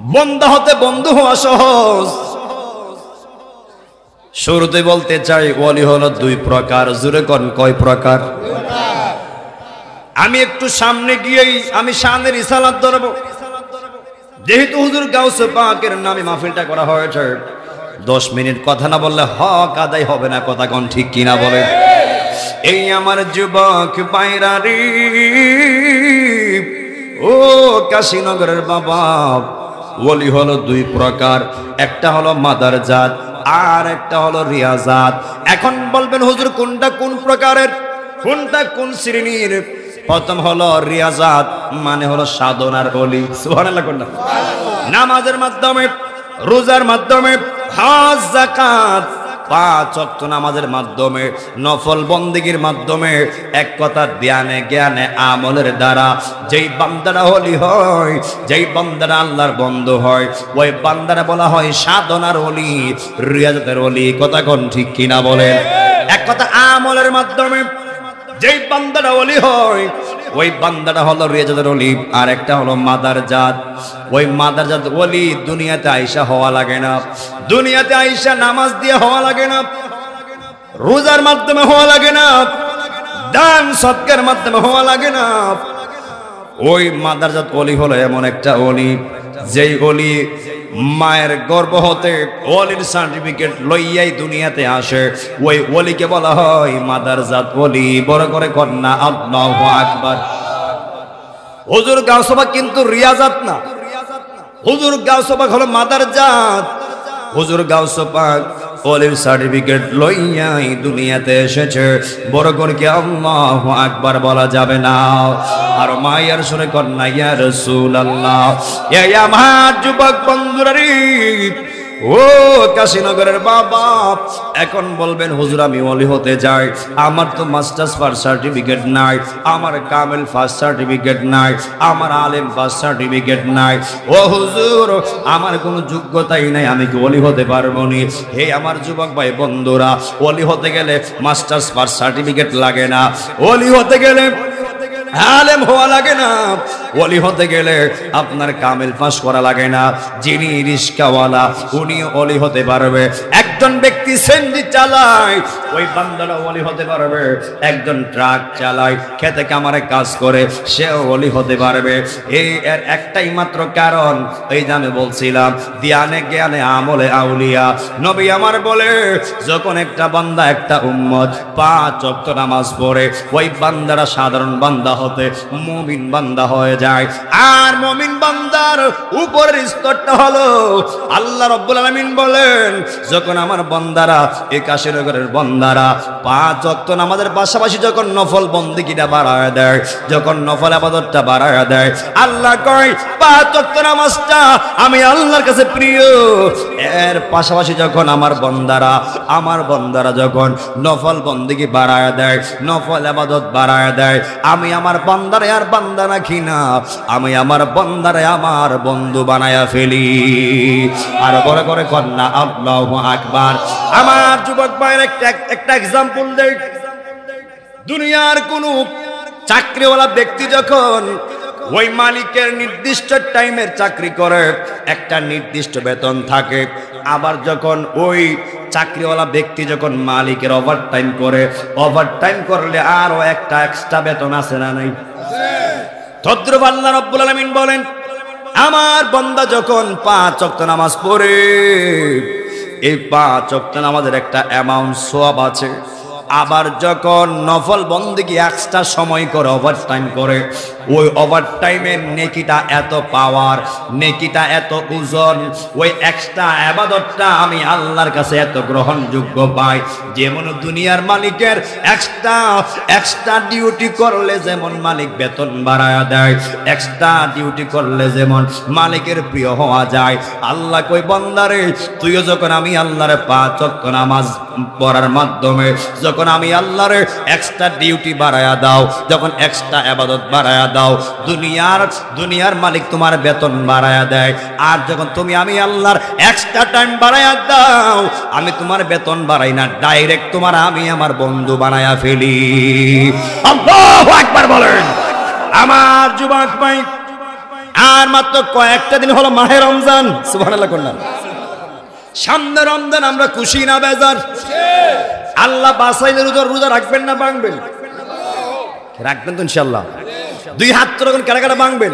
বন্ধু হতে বন্ধু হওয়া সহজ। শুরুতে বলতে চাই ওয়ালি হলো দুই প্রকার। জোরে কোন কয় প্রকার? আমি একটু সামনে গিয়েই আমি শানের ইসালাত ধরব। যেহেতু হুজুর গাউসে পাকের নামে মাহফিলটা করা হয়েছে, 10 মিনিট কথা না বললে হক আদায় হবে না। কথা কোন ঠিক কিনা বলেন? এই আমার যুবক বাইরারি, ও কাশীনগরের বাবা, ওলি হলো দুই প্রকার। একটা হলো মাদার জাত, আর একটা হলো রিয়াজাত। এখন বলবেন হুজুর কোনটা কোন প্রকারের, কোনটা কোন শ্রেণীর? প্রথম হলো রিয়াজাত, মানে হলো সাধনার ওলি। সুবহানাল্লাহ কোনটা? নামাজের মাধ্যমে, রোজার মাধ্যমে, হজ যাকাত, 5 ওয়াক্ত নামাজের মাধ্যমে, নফল বন্দেগীর মাধ্যমে, এক কথা ধ্যানে জ্ঞানে আমলের দ্বারা যেই বান্দারা ওলি হয়, যেই বান্দারা আল্লাহর বন্ধু হয়, ওই বান্দারা বলা হয় সাধনার ওলি, রিয়াজাতের ওলি। কথা কোন ঠিক কিনা বলেন? এক কথা আমলের মাধ্যমে যেই বান্দারা ওলি হয়, ওই বান্দাটা হলো রিয়াজাতের ওলি। আর একটা হলো মাদার জাত। ওই মাদার জাত ওলি দুনিয়াতে আইসা হওয়া লাগে না, দুনিয়াতে আইসা নামাজ দিয়ে হওয়া লাগে না, রোজার মাধ্যমে হওয়া লাগে না, দান সৎকার মাধ্যমে হওয়া লাগে না। ওই মাদার জাত ওলি হলো এমন একটা ওলি, যেই ওলি মায়ের গর্ভ হতে ওলির সার্টিফিকেট লইয়াই দুনিয়াতে আসে। ওই ওলিকে বলা হয় মাদার জাত ওলি। বড় করে কন্যা আল্লাহু আকবার। হুজুর গাউসবাগ কিন্তু রিয়াজাত না, হুজুর গাউসবাগ হলো মাদার জাত। হুজুর গাউসবাগ ওলির সার্টিফিকেট লইয়াই দুনিয়াতে এসেছে। বড় করে কি আল্লাহু আকবার বলা যাবে না? আর মায়ের সুরে কন্যা ইয়া রাসূলুল্লাহ। এই আমার যুবক বন্ধুরা রে, ও কাশীনগরের বাবা, এখন বলবেন হুজুর আমি ওলি হতে যাই, আমার তো মাস্টার্স পাস সার্টিফিকেট নাই, আমার কামেল ফার্স্ট সার্টিফিকেট নাই, আমার আলেম ফার্স্ট সার্টিফিকেট নাই। ও হুজুর আমার কোনো যোগ্যতাই নাই, আমি কি ওলি হতে পারবো নি? হে আমার যুবক ভাই বন্ধুরা, ওলি হতে গেলে মাস্টার্স পাস সার্টিফিকেট লাগে না, ওলি হতে গেলে আলেম হওয়া লাগে না, ওলি হতে গেলে আপনার কামেল পাস করা লাগে না। যিনি রিস্কাওয়ালা উনি ওলি হতে পারবে। একজন ব্যক্তি সেন্ডি চালায়, ওই বান্দারা ওলি হতে পারবে। একজন ট্রাক চালায়, খেতে কামারে কাজ করে, সেও ওলি হতে পারবে। এই এর একটাই মাত্র কারণ, এই যে আমি বলছিলাম ধ্যানে জ্ঞানে আমলে আউলিয়া। নবী আমার বলে যখন একটা বান্দা একটা উম্মত 5 ওয়াক্ত নামাজ পড়ে, ওই বান্দারা সাধারণ বান্দা হতে মুমিন বান্দা হয়ে যায়। আর মুমিন বান্দার উপরের স্তরটা হলো আল্লাহ রাব্বুল আলামিন বলেন যখন আমার বান্দারা এই কাশীনগরের বান্দারা 5 ওয়াক্ত নামাজের পাশাপাশি যখন নফল বন্দেগীটা বাড়ায় দেয়, যখন নফল ইবাদতটা বাড়ায় দেয়, আল্লাহ কয় 5 ওয়াক্ত নামাজটা আমি আল্লাহর কাছে প্রিয়। এর পাশাপাশি যখন আমার বান্দারা যখন নফল বন্দেগী বাড়ায় দেয়, নফল ইবাদত বাড়ায় দেয়, আমি আমার বান্দারে আর বান্দা রাখি না, আমি আমার বান্দারে আমার বন্ধু বানায়া ফেলি। আর বড় করে কন্যা আল্লাহু আকবার। আমার যুবক ভাইয়ের একটা এক্সাম্পল দেই। দুনিয়ার কোন চাকরিওয়ালা ব্যক্তি যখন ওই মালিকের নির্দিষ্ট টাইমের চাকরি করে, একটা নির্দিষ্ট বেতন থাকে, আবার যখন ওই চাকরিওয়ালা ব্যক্তি যখন মালিকের ওভারটাইম করে, ওভারটাইম করলে আরো একটা এক্সট্রা বেতন আছে না নাই? তদ্রুপ আল্লাহ রাব্বুল আলামিন বলেন আমার বান্দা যখন 5 ওয়াক্ত নামাজ পড়ে, এই 5 ওয়াক্ত নামাজের একটা অ্যামাউন্ট সওয়াব আছে। আবার যখন নফল বন্দেগী এক্সট্রা সময় করে ওভারটাইম করে, ওই ওভারটাইমের নেকিটা এত পাওয়ার, নেকিটা এত ওজন, ওই এক্সট্রা ইবাদতটা আমি আল্লাহর কাছে এত গ্রহণযোগ্য পাই। যেমন দুনিয়ার মালিকের এক্সট্রা ডিউটি করলে যেমন মালিক বেতন বাড়ায়া দেয়, এক্সট্রা ডিউটি করলে যেমন মালিকের প্রিয় হওয়া যায়, আল্লাহ কই বান্দারে তুইও যখন আমি আল্লাহর 5 ওয়াক্ত নামাজ পড়ার মাধ্যমে যখন আমি আল্লাহর এক্সট্রা ডিউটি বাড়ায়া দাও, যখন এক্সট্রা ইবাদত বাড়ায়া দাও, দুনিয়ার মালিক তোমার বেতন বাড়ায়া দেয়। আর যখন তুমি আমি আল্লাহর এক্সট্রা টাইম বাড়ায়া দাও, আমি তোমার বেতন বাড়াই না, ডাইরেক্ট তোমার আমি আমার বন্ধু বানায়া ফেলি। আল্লাহু আকবার বলেন। আমার যুবক ভাই আর মাত্র কয়েকটা দিন হলো মাহে রমজান। সুবহানাল্লাহ কন্যা। সামনে রমজান, আমরা খুশি না বেজার? আল্লাহ বাঁচাইলে রোজা রাখবেন না ভাঙবেন? রাখবেন তো ইনশাআল্লাহ। দুই হাত তোলেন, কারা কারা ভাঙবেন?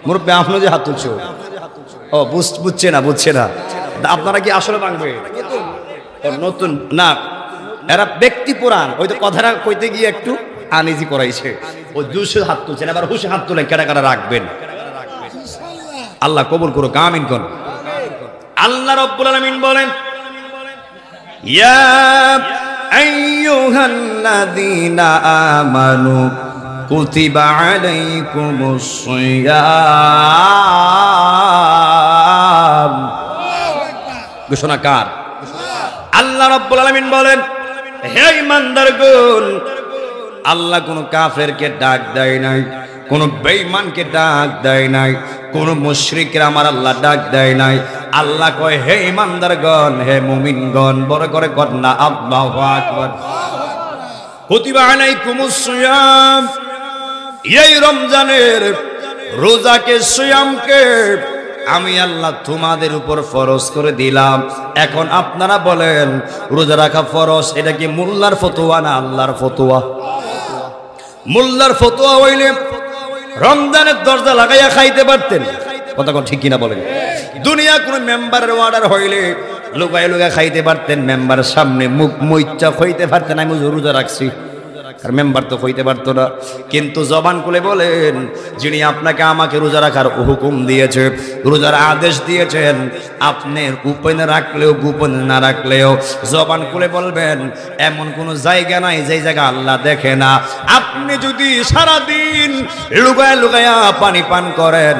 মুরব্বি আপনি যে হাত তুলছো, ও বুঝছে না। আপনারা কি আসলে ভাঙবে? নতুন না, এরা ব্যক্তি পুরাণ, ওই তো কথাটা কইতে গিয়ে একটু আনিজি করাইছে। ও 200 হাত তুলছেন, এবার হুশে হাত তুলেন, কারা কারা রাখবেন? আল্লাহ কবুল করুক, আমিন কোন। আল্লাহ রাব্বুল আলামিন বলেন, ইয়া আইয়ুহাল্লাযীনা আমানু কুতিবা আলাইকুমুস সিয়াম। ঘোষণা কার? আল্লাহ রাব্বুল আলামিন বলেন, হে ঈমানদারগণ, আল্লাহ কোন কাফেরকে ডাক দেয় নাই, কোন বেঈমানকে ডাক দেয় নাই, কোন মুশরিককে আমার আল্লাহ ডাক দেয় নাই। আল্লাহ কয়, হে ঈমানদারগণ, হে মুমিনগণ, বড় করে কন্যা আল্লাহু আকবার। কুতিবা আলাইকুমুস সিয়াম, এই রমজানের রোজাকে, সিয়ামকে আমি আল্লাহ তোমাদের উপর ফরজ করে দিলাম। এখন আপনারা বলেন, রোজা রাখা ফরজ, এটা কি মোল্লার ফতোয়া না আল্লাহর ফতোয়া? মোল্লার ফতোয়া হইলে রমজানের দরজা লাগাইয়া খাইতে পারতেন, কথা কোন ঠিক কিনা বলেন? দুনিয়া কোন মেম্বারের অর্ডার হইলে লুকায় লুকায় খাইতে পারতেন, মেম্বারের সামনে মুখ মইচ্ছা হইতে পারতেন আমি রোজা রাখছি, আর মেম্বার তো হইতে পারতো না। কিন্তু জবান খুলে বলেন, যিনি আপনাকে আমাকে রোজা রাখার হুকুম দিয়েছে, রোজার আদেশ দিয়েছেন, আপনি গোপনে রাখলেও গোপনে না রাখলেও জবান খুলে বলবেন, এমন কোন জায়গা নাই যে জায়গা আল্লাহ দেখে না। আপনি যদি সারাদিন লুকায় লুকায়া পানি পান করেন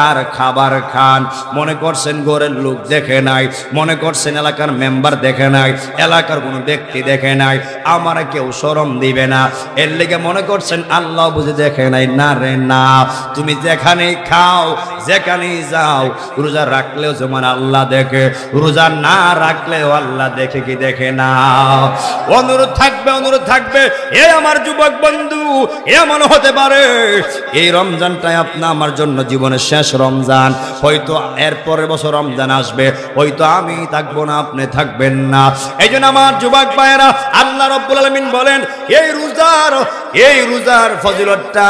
আর খাবার খান, মনে করছেন ঘরের লোক দেখে নাই, মনে করছেন এলাকার মেম্বার দেখে নাই, এলাকার কোনো ব্যক্তি দেখে নাই, আমার কেউ শরম দিবে না, এর লেগে মনে করছেন আল্লাহ বুঝে দেখে নাই। না রে না, তুমি যেখানে খাও, যেখানেই যাও, রোজা রাখলেও যেমন আল্লাহ দেখে, রোজা না রাখলেও আল্লাহ দেখে কি দেখে না? অনুরোধ থাকবে, এ আমার যুবক বন্ধু, এমন হতে পারে এই রমজানটাই আপনি আমার জন্য জীবনের শেষ রমজান, হয়তো এর পরের বছর রমজান আসবে, হয়তো আমি থাকবো না, আপনি থাকবেন না। এই জন্য আমার যুবক ভাইয়েরা, আল্লাহ রাব্বুল আলামিন বলেন, এই রোজার ফজিলতটা,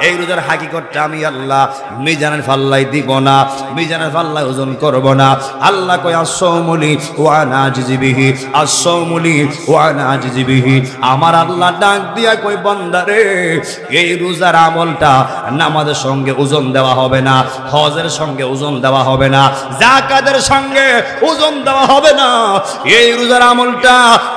এই রোজার হাকিকতটা আমি আল্লাহ মিজানের পাল্লায় দিব না, মিজানের পাল্লায় ওজন করব না। আল্লাহ কয়, আস-সাওমুলি ওয়া আনা আজজি বিহি, আস-সাওমুলি ওয়া আনা আজজি বিহি। আমার আল্লাহ ডাক দিয়া কই, বান্দারে, এই রোজার আমলটা নামাজের সঙ্গে ওজন দেওয়া হবে না, হজের সঙ্গে ওজন দেওয়া হবে না, যাকাতের সঙ্গে ওজন দেওয়া হবে না। এই রোজার আমলটা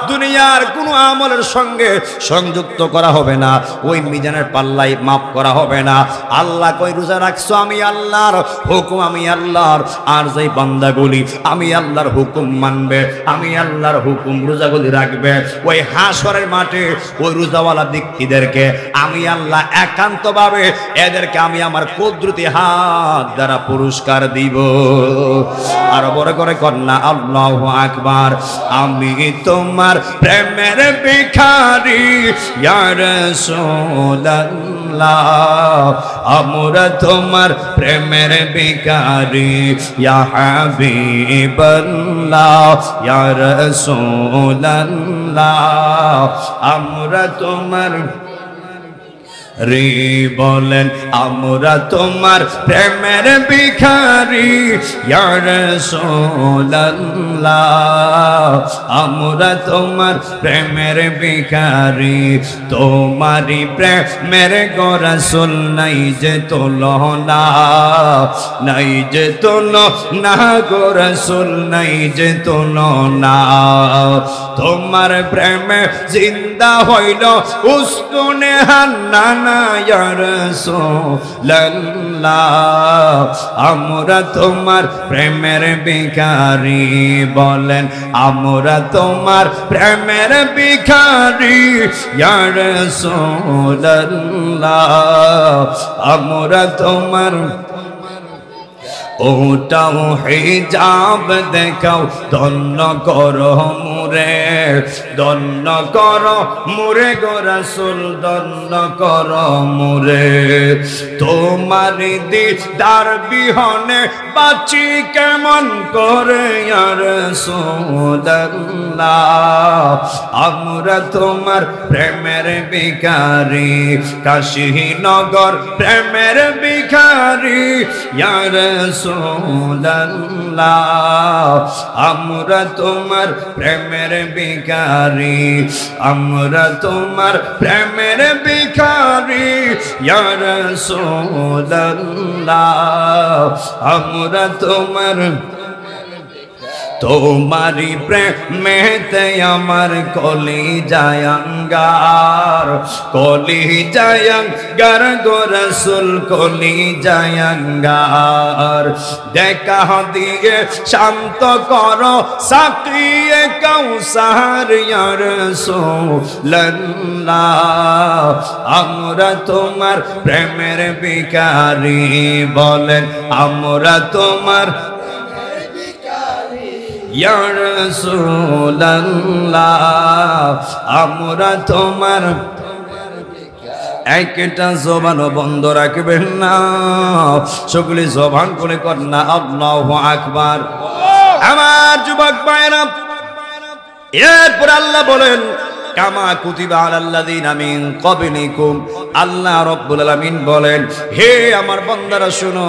দুনিয়ার কোনো আমলের সঙ্গে সংযুক্ত করা হবে না, ওই মিজানের পাল্লাই মাপ করা হবে না। আল্লাহ কই, রোজা রাখছো আমি আল্লাহর হুকুম, আমি আল্লাহর, আর যেই বান্দাগুলি আমি আল্লাহর হুকুম মানবে, আমি আল্লাহর হুকুম রোজাগুলি রাখবে, ওই হাসরের মাঠে ওই রোজাওয়ালা ব্যক্তিদেরকে আমি আল্লাহ একান্তভাবে এদেরকে আমি আমার কুদরতি হাত দ্বারা পুরস্কার দিব। আর বড় করে কন্যা আল্লাহু আকবার। আমি তোমার প্রেমের ভিখারি ইয়া রাসূলুল্লাহ, আমরা তোমার প্রেমের ভিখারি ইয়া হাবিবাল্লাহ, ইয়া রাসূলুল্লাহ, আমরা তোমার রে বলেন, আমরা তোমার প্রেমের ভিখারি ইয়া রাসূলুল্লাহ, আমরা তোমার প্রেমের ভিখারি, তোমারই প্রেমের গো রাসূল নাই যে তুলনা, নাই যে তুলনা গো রাসূল, নাই যে তুলনা। তোমার প্রেমে জিন্দা হইল উস্তুনে হান্নান ইয়া রাসূলুল্লাহ, আমরা তোমার প্রেমের ভিখারি, বলেন আমরা তোমার প্রেমের ভিখারি ইয়া রাসূলুল্লাহ, আমরা তোমার ওটাও হিজাব দেখাও ধন্য করো মুরে, ধন্য করো মুরে গো রাসূল, ধন্য করো মুরে। তোমার দিদার বিহনে বাঁচি কেমন করে ইয়া রাসূলুল্লাহ, আমরা তোমার প্রেমের ভিখারি, কাশীনগর প্রেমের ভিখারি ইয়া রাসূলুল্লাহ, আমরা তোমার প্রেমের ভিখারি, আমরা তোমার প্রেমের ভিখারি ইয়া রাসূলুল্লাহ, আমরা তোমার তোমারি প্রেমেতে আমার কলি জায়াঙ্গার, কলি জায়াঙ্গার গো রাসূল, কলি জায়াঙ্গার। দেখা দিয়ে শান্ত করো সাকিয়ে কাউসার ইয়া রাসূলুল্লাহ, আমরা তোমার প্রেমের ভিখারি, বলেন আমরা তোমার ইয়া রাসূলুল্লাহ, আমরা তোমার। একটা জবানও বন্ধ রাখবেন না, সকলে জবান করে কন্যা আল্লাহু আকবার। আমার যুবক ভাইরা, এরপর আল্লাহ বলেন কামা কুতিবা আলাল্লাযিনা মিন ক্বাবলিকুম, আল্লাহ রাব্বুল আলামিন বলেন হে আমার বান্দারা শুনো,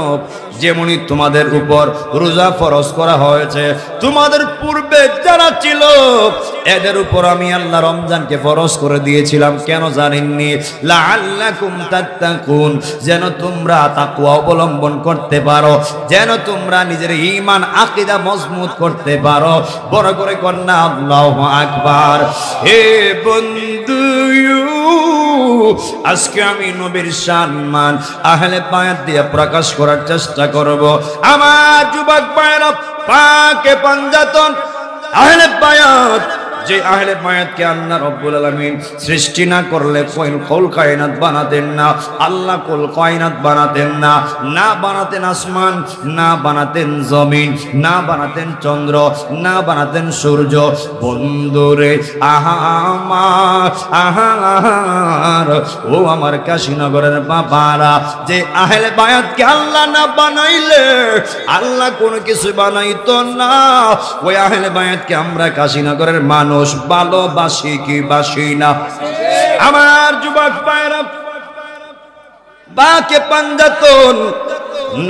যেমনি তোমাদের উপর রোজা ফরজ করা হয়েছে তোমাদের পূর্বে যারা ছিল এদের উপর আমি আল্লাহ রমজানকে ফরজ করে দিয়েছিলাম। কেন জানেননি? লাআল্লাকুম তাত্তাকুন, যেন তোমরা তাকওয়া অবলম্বন করতে পারো, যেন তোমরা নিজের ঈমান আকীদা মজবুত করতে পারো। বড় করে কন্যা আল্লাহু আকবার। হে বন্ধু, আজকে আমি নবীর সম্মান আহলে বায়াত দিয়ে প্রকাশ করার চেষ্টা করব। আমার যুবক ভাইরা, পাকে পাঞ্জাতন আহলে বায়াত, যে আহলে বায়াতকে আল্লাহ রাব্বুল আলামিন সৃষ্টি না করলে কুল কায়নাত বানাতেন না, আল্লাহ কুল কায়নাত বানাতেন না, না বানাতেন আসমান, না বানাতেন জমিন, না বানাতেন চন্দ্র, না বানাতেন সূর্য। বন্ধুরে আহার ও আমার কাশীনগরের বাবারা, যে আহলে বায়াতকে আল্লাহ না বানাইলে আল্লাহ কোনো কিছু বানাইতো না। ওই আহলে বায়াতকে আমরা কাশীনগরের মানুষ ভালোবাসি কি বাসি না? আমার যুবক ভাইরা, বাকে পাঞ্জাতন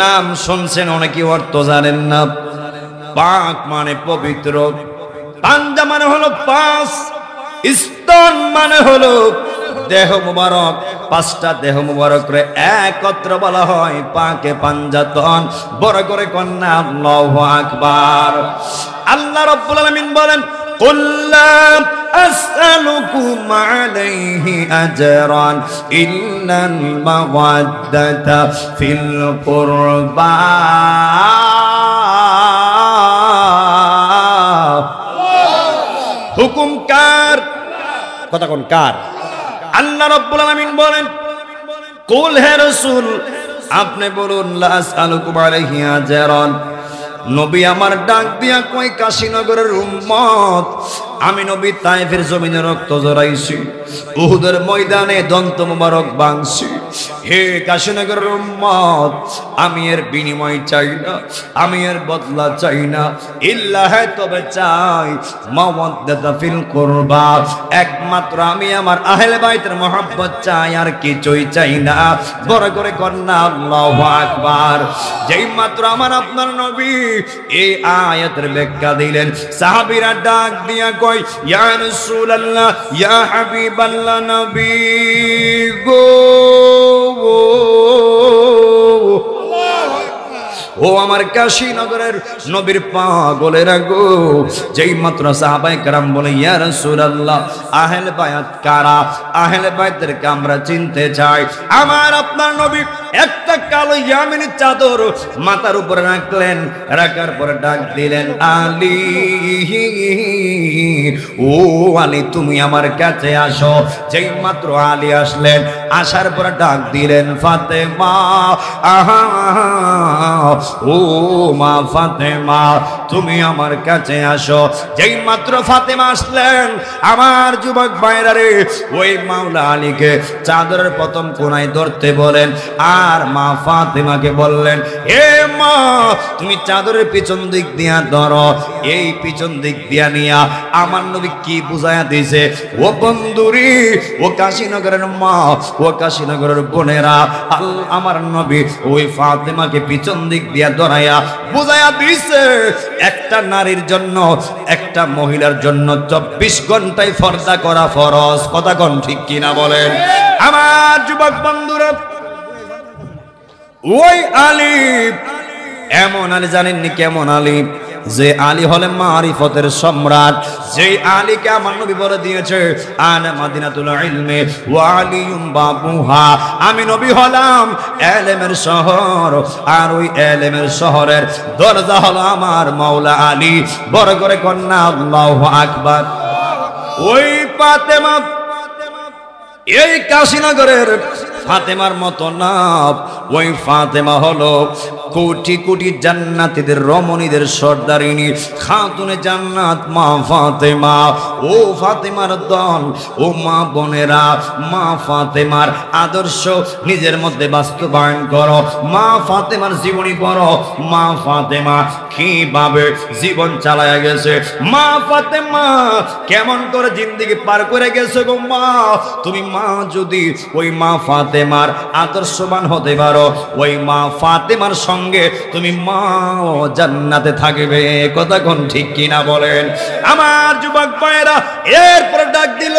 নাম শুনছেন অনেকে, অর্থ জানেন না। পাক মানে পবিত্র, পাঞ্জা মানে হলো পাঁচ, স্তন মানে হলো দেহ মুবারক। পাঁচটা দেহ মুবারক রে একত্র বলা হয় পাকে পাঞ্জাতন। বড় করে কন্যা আল্লাহু আকবার। আল্লাহ রাব্বুল আলামিন বলেন قل لا أسألكم عليه أجرا إلا المودة في القربى। হুকুম কার? কথা কোন কার? আল্লাহ রাব্বুল আলামিন বলেন কুল হে রাসূল আপনি বলুন লা আসআলুকুম আলাইহি আজরান। নবী আমার ডাক দিয়া কই কাশীনগরের উম্মত, আমি নবী তায়েফের জমিনে রক্ত ঝরাইছি, উহুদের ময়দানে দন্ত মুবারক ভাঙছি। হে কাশীনগরের উম্মত, আমি এর বিনিময় চাই না, আমি এর বদলা চাই না। ইল্লাহ, তবে চাই মাওয়াদ্দাতা ফিল কুরবা, একমাত্র আমি আমার আহলে বাইতের মহব্বত চাই, আর কিছুই চাই না। বড় করে কন্যা আল্লাহু আকবার। যেই মাত্র আমার আপনার নবী এই আয়াতের ব্যাখ্যা দিলেন, সাহাবীরা ডাক দিয়া কয় ইয়া রাসূলুল্লাহ, ইয়া হাবিবাল্লাহ, নবী গো, ও আমার কাশীনগরের নবীর পাগলেরা গো। যেই মাত্র সাহাবায়ে কেরাম বলে ইয়া রাসূলুল্লাহ, আহলে বায়াত কারা? আহলে বায়াতদেরকে আমরা চিনতে চাই। আমার আপনার নবী একটা কালো ইয়ামিনী চাদর মাথার উপরে রাখলেন, রাখার পরে ডাক দিলেন আলী, ও আলী তুমি আমার কাছে আসো। যেই মাত্র আলী আসলেন, আসার পর ডাক দিলেন ফাতেমা, আহা ও মা ফাতেমা তুমি আমার কাছে আসো। যেই মাত্র ফাতেমা আসলেন, আমার যুবক ভাইরা রে, ওই মাওলা আলীকে চাদরের প্রথম কোনায় ধরতে বলেন, আর মা ফাতেমাকে বললেন, হে মা তুমি চাদরের পিছন দিক দিয়া ধরো। এই পিছন দিক দিয়া নিয়া আমার নবী কি বুঝাইয়া দিছে, ও বন্ধুরি, ও কাশীনগরের মা, ও কাশীনগরের বোনেরা, আমার নবী ওই ফাতেমাকে পিছন দিক দিয়া ধরাইয়া বুঝাইয়া দিছে, একটা নারীর জন্য, একটা মহিলার জন্য 24 ঘন্টায় পর্দা করা ফরজ। কথা কোন ঠিক কিনা বলেন আমার যুবক বন্ধুরা। ওই আলী, এমন আলী জানেননি কেমন আলী? যে আলী হলেন মারিফতের সম্রাট, যেই আলীকে আমার নবী বলে দিয়েছে আনা মাদিনাতুল ইলমি ওয়া আলিয়ুম বাবুহা, আমি নবী হলাম ইলমের শহর, আর ওই ইলমের শহরের দরজা হলো আমার মাওলা আলী। বড় করে কন্যা আল্লাহু আকবার। ওই ফাতেমা, এই কাশীনগরের ফাতেমার মতো না, ওই ফাতেমা হলো কোটি কোটি জান্নাতীদের রমণীদের সর্দারিনী, খাতুনে জান্নাত মা ফাতেমা। ও ফাতেমার দল, ও মা বোনেরা, মা ফাতেমার আদর্শ নিজের মধ্যে বাস্তবায়ন করো, মা ফাতেমার জীবনী পড়ো। মা ফাতেমা কিভাবে জীবন চালায়া গেছে, মা ফাতেমা কেমন করে জিন্দেগি পার করে গেছে গো মা। তুমি মা যদি ওই মা ফাতেমার আদর্শবান হতে পারো, ওই মা ফাতেমার সঙ্গে তুমি মা জান্নাতে থাকবে। কথা কোন ঠিক কিনা বলেন আমার যুবক ভাইরা। এরপর ডাক দিল,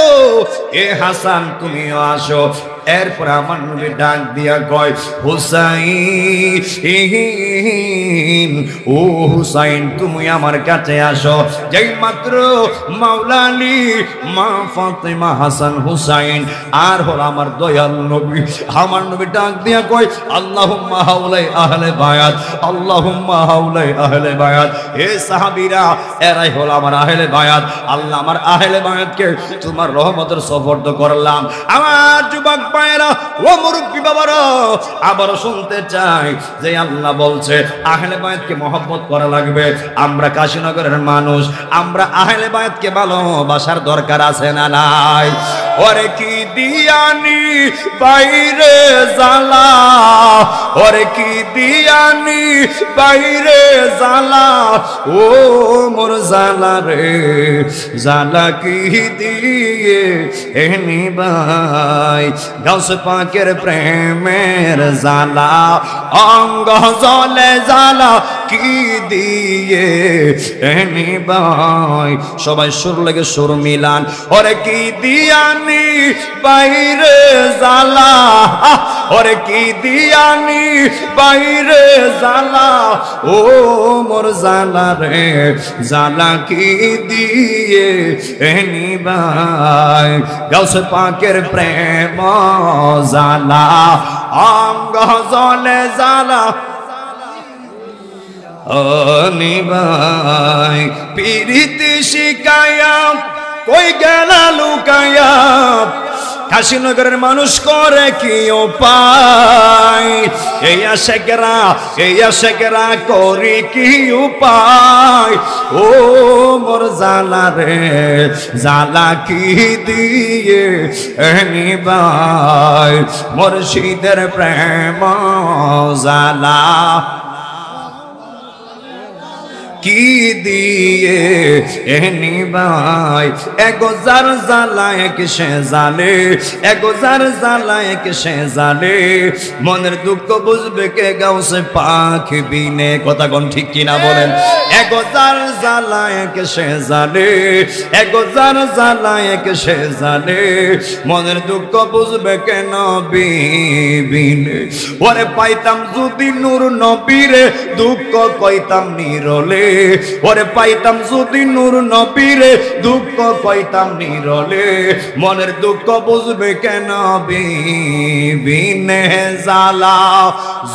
এ হাসান তুমিও আসো। এরপর আমার নবী ডাক দিয়া কয়, হুসাইন, ও হুসাইন তুমি আমার কাছে আসো। যেই মাত্র মাওলা আলী, মা ফাতেমা, হাসান হুসাইন আর হল আমার দয়াল নবী, আমার নবী ডাক দিয়া কয়, আল্লাহুম্মা হাওলাই আহলে বায়াত, আল্লাহুম্মা হাওলাই আহলে বায়াত। হে সাহাবীরা, এরাই হল আমার আহলে বায়াত। আল্লাহ আমার আহলে বায়াতকে তোমার রহমতের সুপুর্দ করলাম। আমার যুবক ভাইরা, ও মুরব্বী বাবারা, আবার শুনতে চাই যে আল্লাহ বলছে আহলে বায়াতকে মহব্বত করা লাগবে। আমরা কাশীনগরের মানুষ, আমরা আহলে বায়াতকে ভালোবাসার দরকার আছে না নাই? ওরে কি দিয়ানি বাইরে জালা, ওরে কি দিয়ানি বাইরে জালা, ও মোর জালা রে, জালা কি দিয়ে এনি ভাই। গাউসে পাকের প্রেমের জালা, অঙ্গ জলে জালা কি দিয়ে এনি ভাই। সবাই সুর লেগে সুর মিলান। ওরে কি দিয়ানি বাইরে জালা, ওরে কি দিয়ানি বাইরে জালা, ও মোর জালা রে, জালা কি দিয়ে এনি ভাই। গাউসে পাকের প্রেম জালা, অঙ্গ জলে জালা অনিবাই। পিরিতি শিকায়া কই গেলা লুকায়া, কাশীনগরের মানুষ করে কি উপায়? এই আশেকেরা করি কি উপায়? ও মোর জালা রে, জালা কি দিয়ে এনি ভাই। মুর্শিদের প্রেম জালা কি দিয়ে এনি ভাই। এগো যার জ্বালা এক সে জানে, এগো যার জ্বালা এক সে জানে, মনের দুঃখ বুঝবে কে গাউসে পাক বিনে। কথা কোন ঠিক কিনা বলেন? এগো যার জ্বালা এক সে জানে, এগো যার জ্বালা এক সে জানে, মনের দুঃখ বুঝবে কে নবী বিনে। ওরে পাইতাম যদি নূর নবীরে, দুঃখ কইতাম নিরলে। ওরে পাইতাম যদি নূর নবীরে, দুঃখ কইতাম নিরলে। মনের দুঃখ বুঝবে কেন বিনে, জালা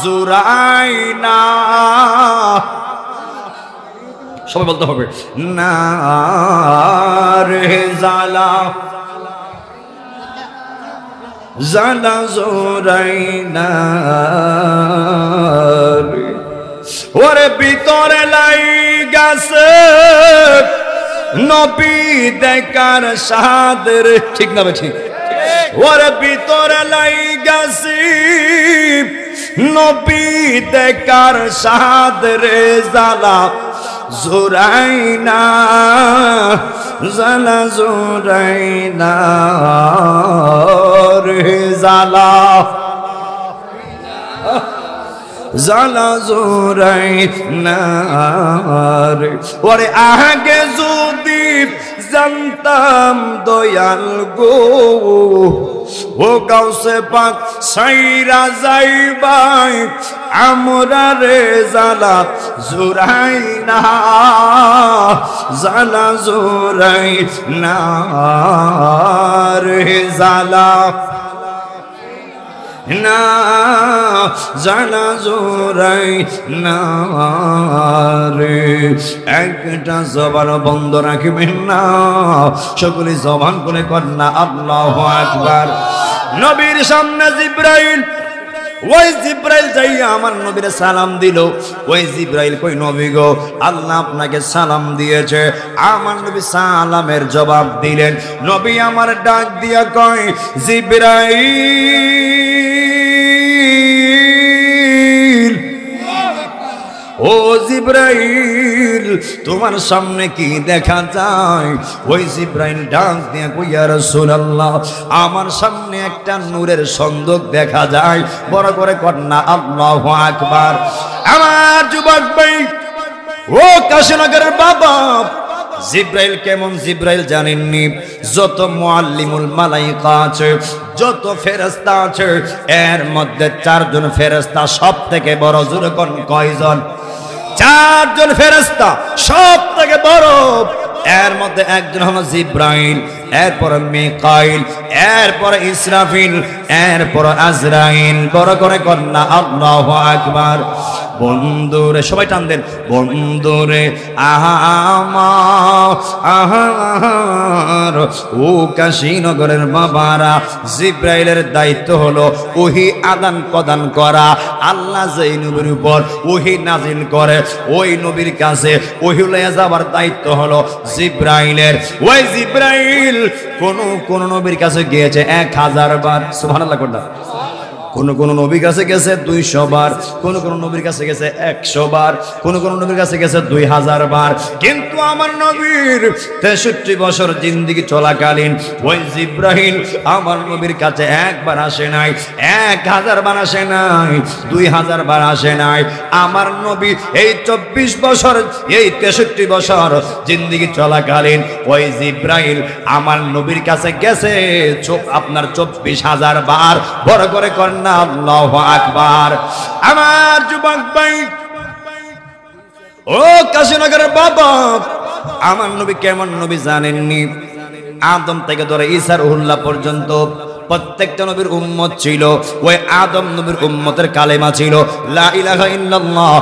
জুরাই না। সবাই বলতে হবে না রে, জালা জালা জোরাইনা ওরে ভিতরে লাই গাছে নবী দেখার সাদের ঠিক না ঠিক ওরে ভিতরে লাই গাছি নবী দেখার সাদের জালা জোরাইনা জালা জোরাইনা রে জালা জালা জোরাইনা রে ওরে আগে যদি জানতাম দয়াল গো ও গাউসে পাক সাইরা যাইবাই আমরা রে জালা জোরাইনা জালা জোরাইনা রে জালা না জালা জোরাইনা রে একটা জবান বন্ধ রাখবেন না সকলে জবান করে কন্যা আল্লাহু আকবার নবীর সামনে জিবরাইল ওই জিবরাইল যাইয়া আমার নবীর সালাম দিল ওই জিবরাইল কই নবী গো আল্লাহ আপনাকে সালাম দিয়েছে আমার নবী সালামের জবাব দিলেন নবী আমার ডাক দিয়া কয় জিবরাইল ও জিবরাইল তোমার সামনে কি দেখা যায় ওই জিবরাইল ডাক দিয়ে কই ইয়া রাসূলুল্লাহ আমার সামনে একটা নূরের সন্দক দেখা যায় বড় করে কন্যা আল্লাহু আকবার আমার যুবক ভাই ও কাশীনগরের বাবা জিবরাইল কেমন জিবরাইল জানেননি যত মুআল্লিমুল মালায়েকা আছে যত ফেরেশতা আছে এর মধ্যে চারজন ফেরেশতা সবথেকে বড় জোরে কোন কয়জন চারজন ফেরেশতা সবথেকে বড় এর মধ্যে একজন হলো জিবরাইল এরপর মিকাইল এরপর ইসরাফিল এরপর আজরাইল বড় করে কন্যা আল্লাহু আকবার বন্ধুরে সবাই টান দেন বন্ধুরে আমার ও কাশীনগরের বাবারা জিবরাইলের দায়িত্ব হলো ওহী আদান প্রদান করা আল্লাহ যেই নবীর উপর ওহী নাজিল করে ওই নবীর কাছে ওহী লয়ে যাবার দায়িত্ব হলো জিবরাইলের ওই জিবরাইল কোন নবীর কাছে গিয়েছে 1000 বার সুবহানাল্লাহ কোনটা কোন নবীর কাছে গেছে 200 বার কোন নবীর কাছে গেছে 100 বার কোন নবীর কাছে গেছে 2000 বার কিন্তু আমার নবীর 63 বছর জিন্দেগি চলাকালীন ওই জিবরাইল আমার নবীর কাছে একবার আসে নাই 1000 বার আসে নাই 2000 বার আসে নাই আমার নবী এই 24 বছর এই 63 বছর জিন্দেগি চলাকালীন ওই জিবরাইল আমার নবীর কাছে গেছে আপনার 24000 বার বড় করে করেন আল্লাহু আকবার আমার যুবক ভাই ও কাশীনগরের বাবা আমার নবী কেমন নবী জানেননি আদম থেকে ধরে ঈসা রুহুল্লাহ পর্যন্ত প্রত্যেকটা নবীর উম্মত ছিল ওই আদম নবীর উম্মতের কালেমা ছিল লা ইলাহা ইল্লাল্লাহ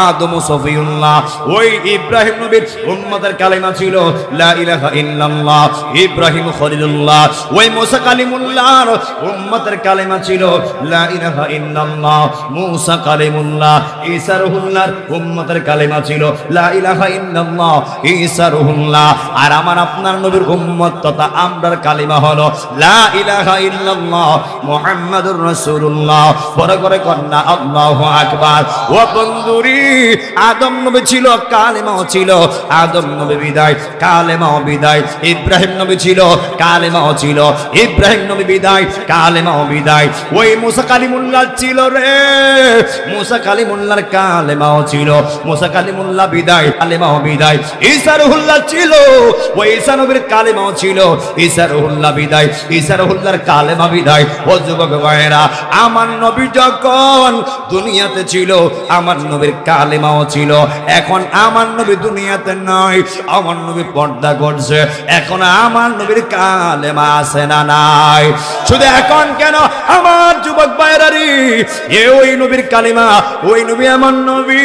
আদম সফিউল্লাহ ওই ইব্রাহিম নবীর উম্মতের কালেমা ছিল লা ইলাহা ইল্লাল্লাহ ইব্রাহিম খলিলুল্লাহ ওই মুসা কালিমুল্লাহর উম্মতের কালেমা ছিল লা ইলাহা ইল্লাল্লাহ মুসা কালিমুল্লাহ ঈসা রুহুল্লাহর উম্মতের কালেমা ছিল লা ইলাহা ইল্লাল্লাহ ঈসা রুহুল্লাহ আর আমার আপনার নবীর উম্মত তথা আমরার কালেমা হলো লা ইলাহা ইল্লাল্লাহ মুহাম্মাদুর রাসূলুল্লাহ বড় করে কন্যা আল্লাহু আকবার ও বন্ধুরি আদম নবী ছিল কালেমাও ছিল আদম নবী বিদায় কালেমাও বিদায় ইব্রাহিম নবী ছিল কালেমাও ছিল ইব্রাহিম নবী বিদায় কালেমাও বিদায় ওই মুসা কালিমুল্লাহ ছিল রে মুসা কালিমুল্লাহর কালেমাও ছিল মুসা কালিমুল্লাহ বিদায় কালেমাও বিদায় ঈসা রুহুল্লাহ ছিল ওই ঈসা নবীর কালেমাও ছিল ঈসা রুহুল্লাহ বিদায় ঈসা রুহুল্লাহর কালেমা বিদায় ও যুবক ভাইরা আমার নবী যখন দুনিয়াতে ছিল আমার নবীর কালেমাও ছিল এখন আমার নবী দুনিয়াতে নাই আমার নবী পর্দা করছে এখন আমার নবীর কালেমা আছে না নাই শুধু এখন কেন আমার যুবক ভাইরা রে ওই নবীর কালেমা ওই নবী আমার নবী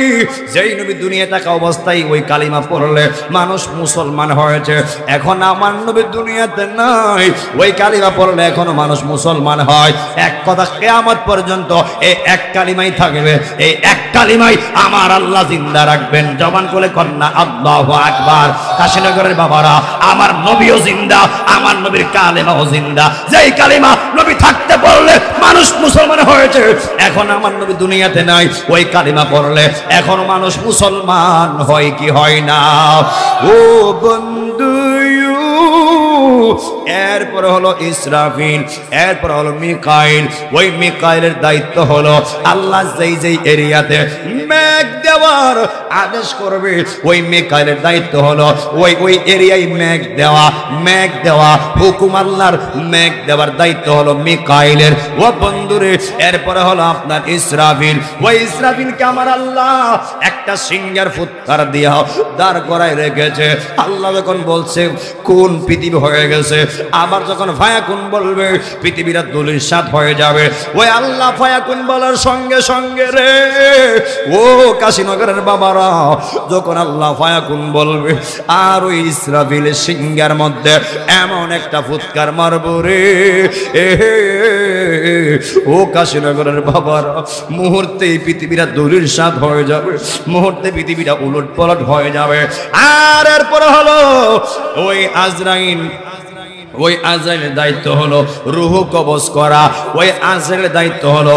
যেই নবী দুনিয়া থাকা অবস্থায় ওই কালেমা পড়লে মানুষ মুসলমান হয়েছে এখন আমার নবী দুনিয়াতে নাই ওই কালেমা পড়লে এখনো মানুষ মানুষ মুসলমান হয়। এক কথা কিয়ামত পর্যন্ত এই এক কালিমাই থাকবে, এই এক কালিমাই আমার আল্লাহ জিন্দা রাখবেন। জবান করে কন্যা আল্লাহু আকবার। কাশীনগরের বাবারা, আমার নবীও জিন্দা, আমার নবীর কালেমাও জিন্দা। যেই কালিমা নবী থাকতে বললে মানুষ মুসলমান হয়েছে, এখন আমার নবী দুনিয়াতে নাই, ওই কালিমা পড়লে এখন মানুষ মুসলমান হয় কি হয় না? ও বন্ধু, এরপর হলো ইসরাফিল, এরপর হলো মিকাইল। ওই মিকাইলের দায়িত্ব হলো আল্লাহ যেই এরিয়াতে মেঘ দেওয়ার আদেশ করবে, ওই মিকাইলের দায়িত্ব হলো ওই এরিয়ায় মেঘ দেওয়া। হুকুম আল্লাহর মেঘ দেওয়ার দায়িত্ব হলো মিকাইলের। ও বন্ধুরে, এরপরে হলো আপনার ইসরাফিল। ওই ইসরাফিলকে আমার আল্লাহ একটা সিংহের ফুৎকার দিয়া দাঁড় করায় রেখেছে। আল্লাহ যখন বলছে কোন পৃথিবী হয়ে গেছে, আবার যখন ফায়াকুন বলবে পৃথিবীরা দুলির সাথ হয়ে যাবে। ওই আল্লাহ ফায়াকুন বলার সঙ্গে সঙ্গে রে ও কাশীনগরের বাবারা, যখন আল্লাহ ফায়াকুন বলবে আর ওই ইসরাফিলের সিংহের মধ্যে এমন একটা ফুৎকার মারব রে, ও কাশীনগরের বাবারা, মুহূর্তেই পৃথিবীরা দুলির সাথ হয়ে যাবে, মুহূর্তে পৃথিবীটা উলট পালট হয়ে যাবে। আর এরপরে হলো ওই আজরাইলের দায়িত্ব হলো রূহ কবজ করা। ওই আজরাইলের দায়িত্ব হলো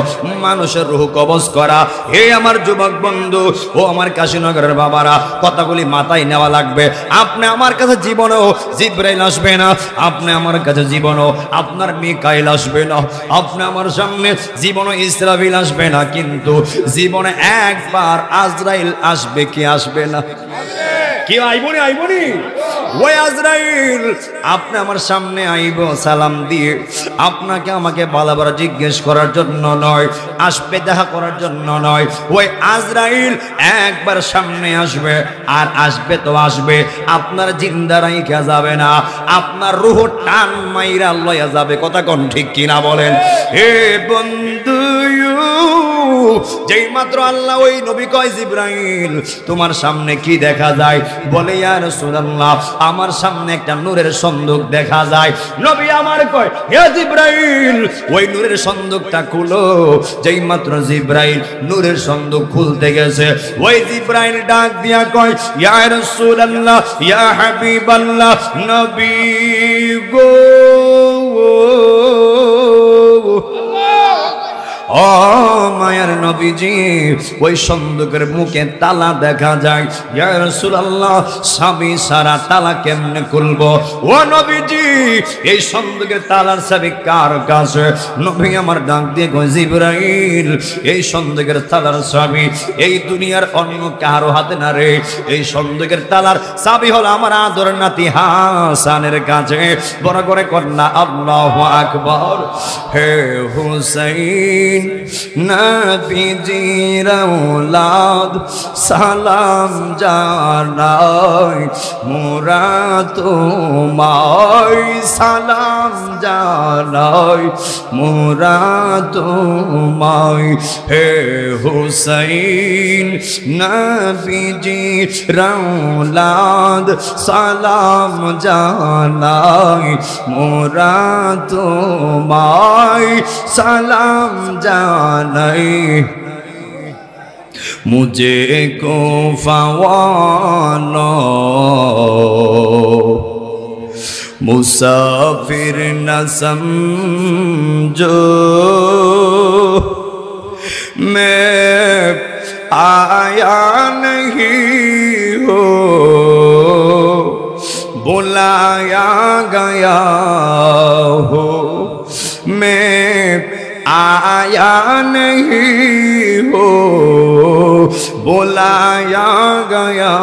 মানুষের রূহ কবজ করা। হে আমার যুবক বন্ধু, ও আমার কাশীনগরের বাবারা, কথাগুলি মাথায় নেওয়া লাগবে। আপনি আমার কাছে জীবনেও জিবরাইল আসবে না, আপনি আমার কাছে জীবনেও আপনার মিকাইল আসবে না, আপনি আমার সামনে জীবনে ইসরাফিল আসবে না, কিন্তু জীবনে একবার আজরাইল আসবে কি আসবে না? কি আইবনি? ওই আজরাইল আপনি আমার সামনে আইব সালাম দিয়ে, আপনাকে আমাকে বালাবার জিজ্ঞেস করার জন্য নয়, আসবে দেখা করার জন্য নয়। ওই আজরাইল একবার সামনে আসবে, আর আসবে তো আসবে, আপনার জিন্দা রাইখা যাবে না, আপনার রূহ টান মাইরা লইয়া যাবে। কথা কোন ঠিক কিনা বলেন? হে বন্ধু, যেই মাত্র আল্লাহ ওই নবী কয় জিবরাইল তোমার সামনে কি দেখা যায়? বলে ইয়া রাসূলুল্লাহ, আমার সামনে একটা নূরের সন্দুক দেখা যায়। নবী আমার কয় হে জিবরাইল ওই নূরের সন্দুকটা খুলো। যেই মাত্র জিবরাইল নূরের সন্দুক খুলতে গেছে, ওই জিবরাইল ডাক দিয়া কয় ইয়া রাসূলুল্লাহ, ইয়া হাবিবাল্লাহ, নবী গো, ও মায়ার নবীজি, ওই সন্দুকের মুখে তালা দেখা যায়। ইয়া রাসূলুল্লাহ, চাবি সারা তালা কেমনে খুলবো? ও নবীজি, এই সন্দুকের তালার চাবি কার কাছে? নবী আমার ডাক দিয়ে কয় জিবরাইল, এই সন্দুকের তালার চাবি এই দুনিয়ার অন্য কারো হাতে না রে, এই সন্দুকের তালার চাবি হলো আমার আদর নাতি হাসানের কাছে। বড় করে কন্যা আল্লাহু আকবার। হে হুসাইন নবীজির আওলাদ সালাম জানাই, মোরা তোমায় সালাম জানাই, মোরা তোমায়। হে হুসাইন নবীজির আওলাদ সালাম জানাই, মোরা তোমায় সালাম জানাই। मुझे को फवानो मुसाफिर न समझो, मैं आया नहीं हो, बुलाया गया हो, मैं आया नहीं हो, बुलाया गया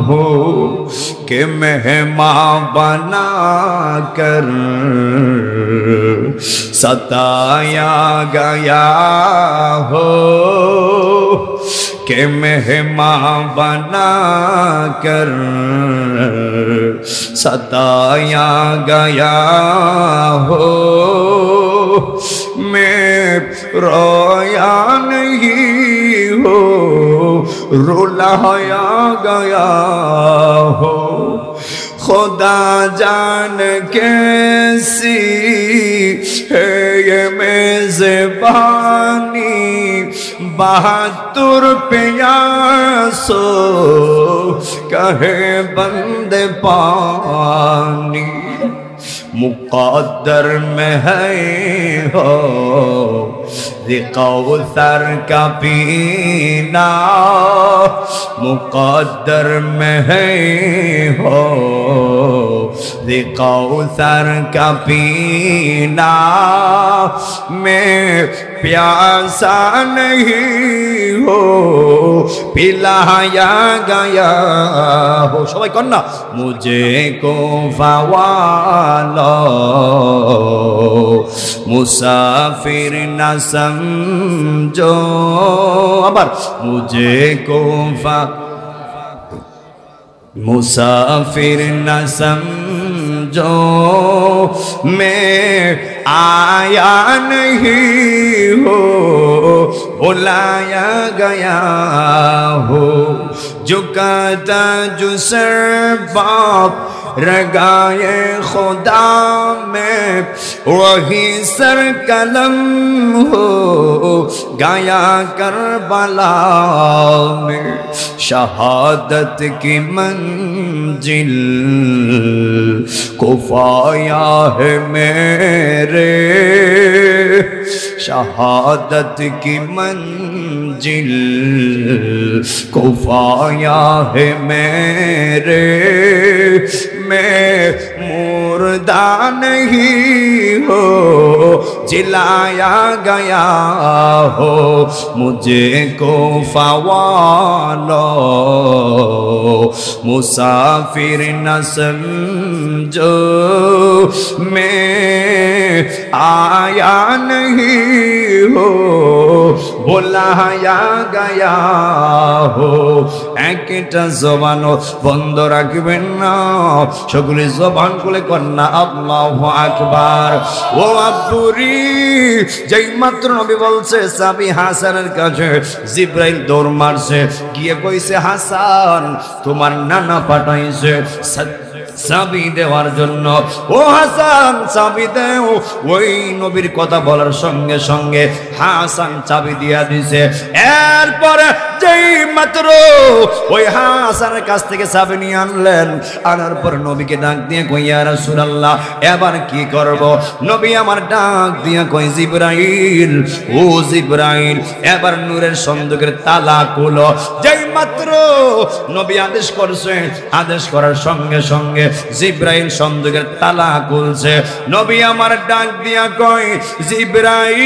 हो, कि मेहमान बना कर सताया गया हो, कि मेहमान बना कर सताया गया हो, मैं रोया नहीं हो, रुलाया गया हो, खुदा जान कैसी है ये मेज़बानी, 72 प्यासो कहे बंदे पानी। मुक़द्दर में है हो कौसर का पीना, मुक़द्दर में है हो कौसर का पीना। मैं प्यासा नहीं हो पिलाया गया हो। सबाई कन्ना मुझे को फवालो मुसाफिर न समझो। अबर मुझे को मुसाफिर न समझो, मैं आया नहीं हो बुलाया गया हो। झुकाता जो सर बाप रगाए खुदा में, वही सर कलम हो गाया करबला में। शहादत की मंजिल को पाया है मेरे, शहादत की मंजिल को पाया है मेरे। मैं मुर्दा नहीं हो जिलाया गया हो, मुझे को फवालो मुसाफिर न समझो। मैं आया नहीं हो बुलाया गया हो। একটা জবানও বন্ধ রাখবেন না, সকলে জবান খুলে কন্যা আল্লাহু আকবার। ও আব্বুরি, যেই মাত্র নবী বলছে সাবি হাসানের কাছে, জিব্রাইল দৌড় মারছে, গিয়ে কইছে হাসান তোমার নানা পাঠাইছে চাবি দেওয়ার জন্য। ও হাসান চাবি দেও। ওই নবীর কথা বলার সঙ্গে সঙ্গে হাসান চাবি দিয়া দিছে। এরপরে যেই মাত্র ওই হাসানের কাছ থেকে চাবি নিয়ে আনলেন, আনার পর নবীকে ডাক দিয়ে কই ইয়া রাসূলুল্লাহ এবার কি করব? নবী আমার ডাক দিয়ে কই জিবরাইল, ও জিবরাইল এবার নূরের সন্দুকের তালা খুলো। যেই মাত্র নবী আদেশ করছে, আদেশ করার সঙ্গে সঙ্গে জিবরাইল সন্দুকের তালা খুলছে। নবী আমার ডাক দিয়া কই জিবরাইল,